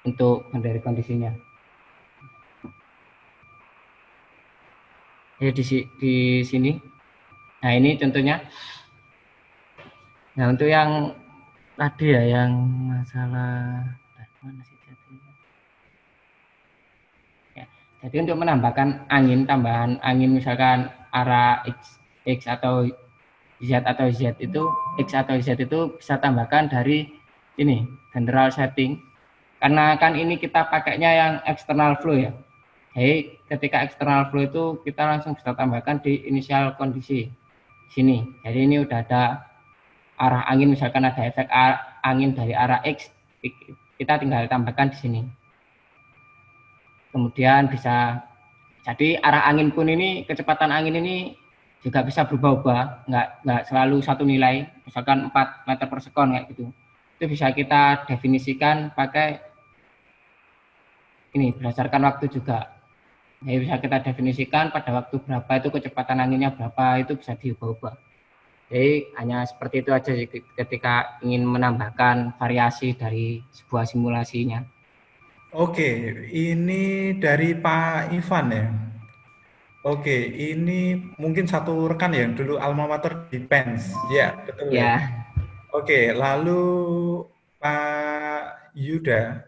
untuk boundary kondisinya. Ya, di sini. Nah, ini contohnya. Nah, untuk yang tadi ya, yang masalah mana sih jadinya? Ya, jadi untuk menambahkan tambahan angin misalkan arah X atau Z itu X atau Z itu bisa tambahkan dari ini general setting, karena kan ini kita pakainya yang external flow ya. Jadi ketika external flow itu kita langsung bisa tambahkan di initial kondisi sini. Jadi ini udah ada arah angin, misalkan ada efek angin dari arah X, kita tinggal tambahkan di sini. Kemudian bisa, jadi arah angin pun ini, kecepatan angin ini juga bisa berubah-ubah, nggak selalu satu nilai, misalkan 4 meter per sekon kayak gitu. Itu bisa kita definisikan pakai ini berdasarkan waktu juga. Jadi bisa kita definisikan pada waktu berapa itu kecepatan anginnya berapa, itu bisa diubah-ubah. Jadi hanya seperti itu aja ketika ingin menambahkan variasi dari sebuah simulasinya. Oke, ini dari Pak Ivan ya. Oke, ini mungkin satu rekan ya, dulu alma mater di PENS. Ya, betul ya. Ya, Oke, lalu Pak Yuda,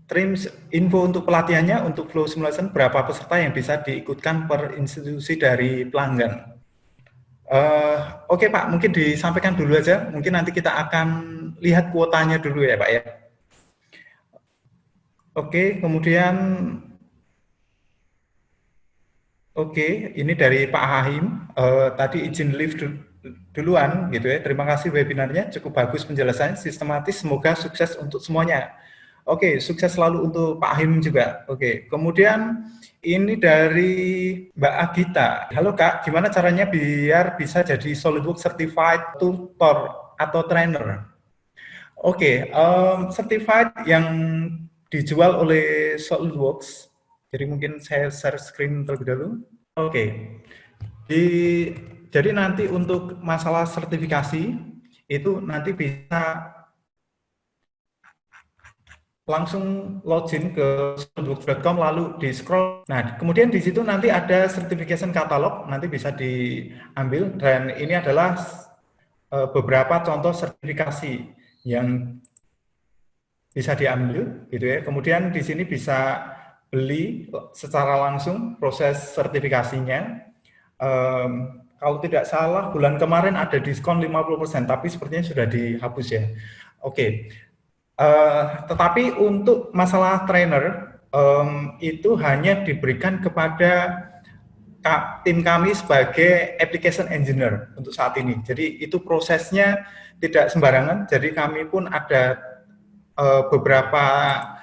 Trims info untuk pelatihannya untuk flow simulation berapa peserta yang bisa diikutkan per institusi dari pelanggan? Oke Pak, mungkin disampaikan dulu aja. Mungkin nanti kita akan lihat kuotanya dulu ya Pak ya. Oke, kemudian ini dari Pak Hahim. Tadi izin live duluan gitu ya. Terima kasih webinarnya, cukup bagus penjelasannya, sistematis. Semoga sukses untuk semuanya. Oke, sukses selalu untuk Pak Hahim juga. Oke, kemudian ini dari Mbak Agita. Halo Kak, gimana caranya biar bisa jadi SolidWorks Certified Tutor atau Trainer? Oke, certified yang dijual oleh SolidWorks. Jadi mungkin saya share screen terlebih dahulu. Oke, jadi nanti untuk masalah sertifikasi itu nanti bisa langsung login ke solidworks.com lalu di scroll. Nah, kemudian di situ nanti ada certification catalog, nanti bisa diambil, dan ini adalah beberapa contoh sertifikasi yang bisa diambil gitu ya. Kemudian di sini bisa beli secara langsung proses sertifikasinya. Kalau tidak salah bulan kemarin ada diskon 50%, tapi sepertinya sudah dihapus ya. Oke. Tetapi untuk masalah trainer itu hanya diberikan kepada tim kami sebagai application engineer untuk saat ini. Jadi itu prosesnya tidak sembarangan. Jadi kami pun ada beberapa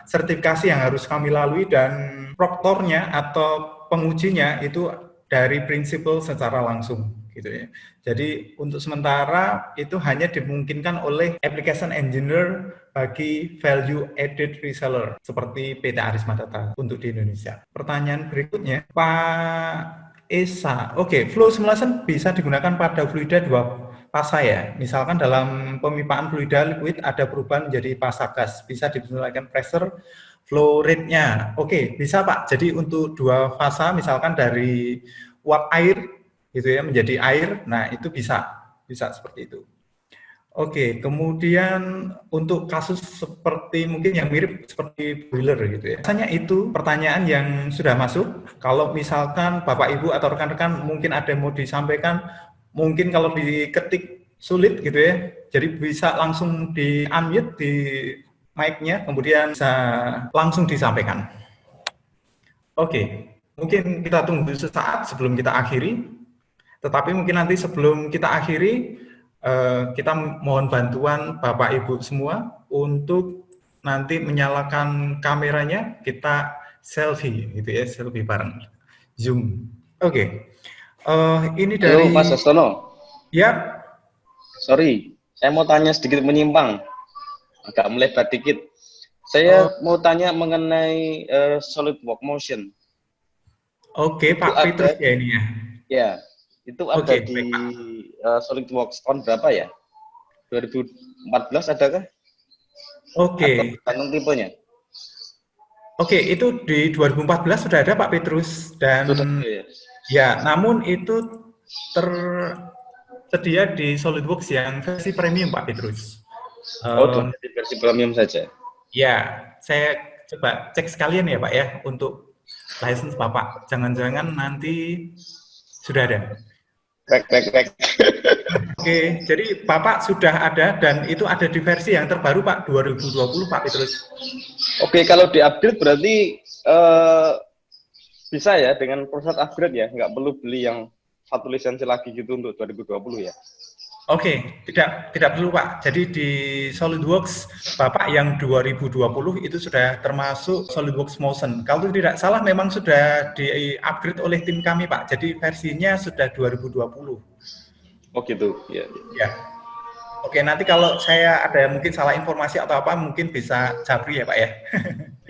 sertifikasi yang harus kami lalui, dan proktornya atau pengujinya itu dari prinsipal secara langsung gitu ya. Jadi untuk sementara itu hanya dimungkinkan oleh application engineer bagi value added reseller seperti PT Arisma Data untuk di Indonesia. Pertanyaan berikutnya, Pak Esa. Oke, flow simulation bisa digunakan pada fluida 2 fasa ya. Misalkan dalam pemipaan fluida liquid ada perubahan menjadi fasa gas, bisa disesuaikan pressure flow rate-nya. Oke, bisa Pak. Jadi untuk 2 fasa misalkan dari uap air gitu ya menjadi air, nah itu bisa seperti itu. Oke, kemudian untuk kasus seperti mungkin yang mirip seperti boiler gitu ya. Biasanya itu pertanyaan yang sudah masuk. Kalau misalkan Bapak Ibu atau rekan-rekan mungkin ada yang mau disampaikan, mungkin kalau diketik sulit gitu ya. Jadi bisa langsung di-unmute di mic-nya, kemudian bisa langsung disampaikan. Oke, mungkin kita tunggu sesaat sebelum kita akhiri. Tetapi mungkin nanti sebelum kita akhiri, kita mohon bantuan Bapak Ibu semua untuk nanti menyalakan kameranya, kita selfie gitu ya, selfie bareng Zoom. Oke. Ini dari Halo Mas Sastono, ya. sorry, saya mau tanya sedikit menyimpang, agak melebar dikit. Saya mau tanya mengenai SolidWorks Motion. Oke, Itu Pak Petrus ada, ya ini ya. ya, itu ada Oke, di baik, Pak. SolidWorks tahun berapa ya? 2014 adakah? Oke. Atau tergantung tipenya? Oke, itu di 2014 sudah ada Pak Petrus dan Sudah ada ya? ya, namun itu tersedia di SolidWorks yang versi premium Pak Petrus. Oh, di versi premium saja. Ya, saya coba cek sekalian ya Pak ya untuk license Bapak. Jangan-jangan nanti sudah ada. Rek. Oke, jadi Bapak sudah ada dan itu ada di versi yang terbaru Pak 2020 Pak Petrus. Oke, kalau di-upgrade berarti bisa ya dengan proses upgrade ya, nggak perlu beli yang satu lisensi lagi gitu untuk 2020 ya. Oke, tidak perlu Pak. Jadi di SolidWorks Bapak yang 2020 itu sudah termasuk SolidWorks Motion. Kalau tidak salah memang sudah di-upgrade oleh tim kami Pak. Jadi versinya sudah 2020. Oh gitu, ya. Ya. Oke, nanti kalau saya ada mungkin salah informasi atau apa mungkin bisa Jabri ya Pak ya.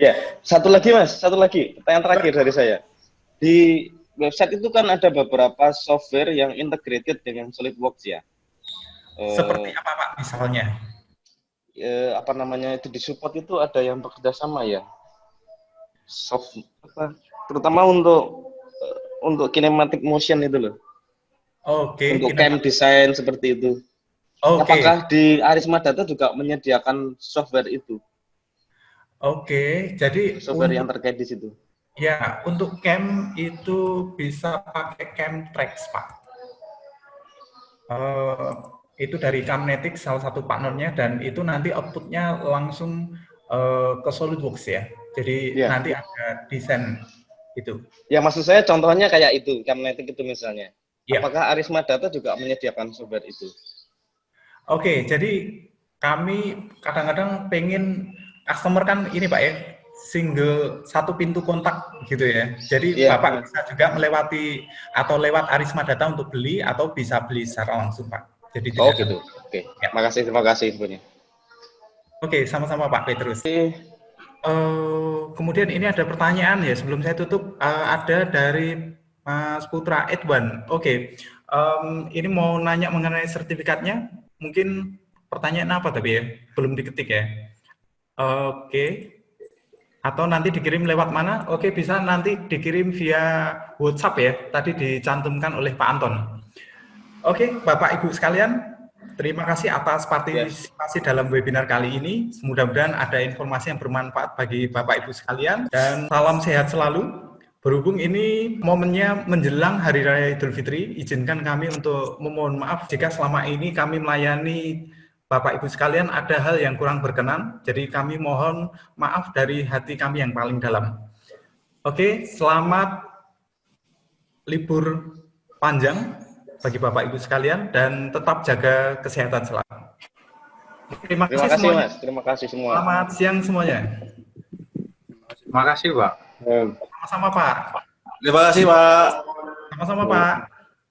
Ya, satu lagi Mas, pertanyaan terakhir dari saya. Di website itu kan ada beberapa software yang integrated dengan SolidWorks ya. Seperti apa Pak misalnya? Apa namanya itu di support itu ada yang bekerja sama ya. Terutama untuk kinematic motion itu loh. Oke. Untuk cam design seperti itu. Oke. Apakah di Arisma Data juga menyediakan software itu? Oke, jadi software yang terkait di situ. Ya, untuk cam itu bisa pakai Camtrax Pak. Itu dari Camnetics salah satu partnernya dan itu nanti outputnya langsung ke SolidWorks ya. Jadi nanti ada desain itu. Ya maksud saya contohnya kayak itu, Camnetics itu misalnya. Ya. Apakah Arisma Data juga menyediakan software itu? Oke, jadi kami kadang-kadang pengen customer kan ini Pak ya, single satu pintu kontak gitu ya. Jadi Bapak bisa juga melewati atau lewat Arisma Data untuk beli atau bisa beli secara langsung Pak. Jadi oh gitu. Oke. Ya. Terima kasih infonya. Oke, sama-sama Pak Petrus. Kemudian ini ada pertanyaan ya sebelum saya tutup, ada dari Mas Putra Edwan. Oke, ini mau nanya mengenai sertifikatnya. Mungkin pertanyaan apa tapi ya belum diketik ya. Oke. Atau nanti dikirim lewat mana? Oke, bisa nanti dikirim via WhatsApp ya. Tadi dicantumkan oleh Pak Anton. Oke, Bapak Ibu sekalian, terima kasih atas partisipasi dalam webinar kali ini. Mudah-mudahan ada informasi yang bermanfaat bagi Bapak Ibu sekalian dan salam sehat selalu. Berhubung ini momennya menjelang Hari Raya Idul Fitri, izinkan kami untuk memohon maaf jika selama ini kami melayani Bapak Ibu sekalian ada hal yang kurang berkenan. Jadi kami mohon maaf dari hati kami yang paling dalam. Oke, selamat libur panjang bagi Bapak Ibu sekalian dan tetap jaga kesehatan selalu. Terima kasih semuanya. Mas. Terima kasih semua. Selamat siang semuanya. Terima kasih Pak. Sama-sama Pak. Terima kasih Pak. Sama-sama Pak.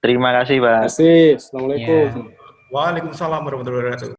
Terima kasih Pak. Terima kasih. Assalamualaikum. Waalaikumsalam warahmatullahi wabarakatuh.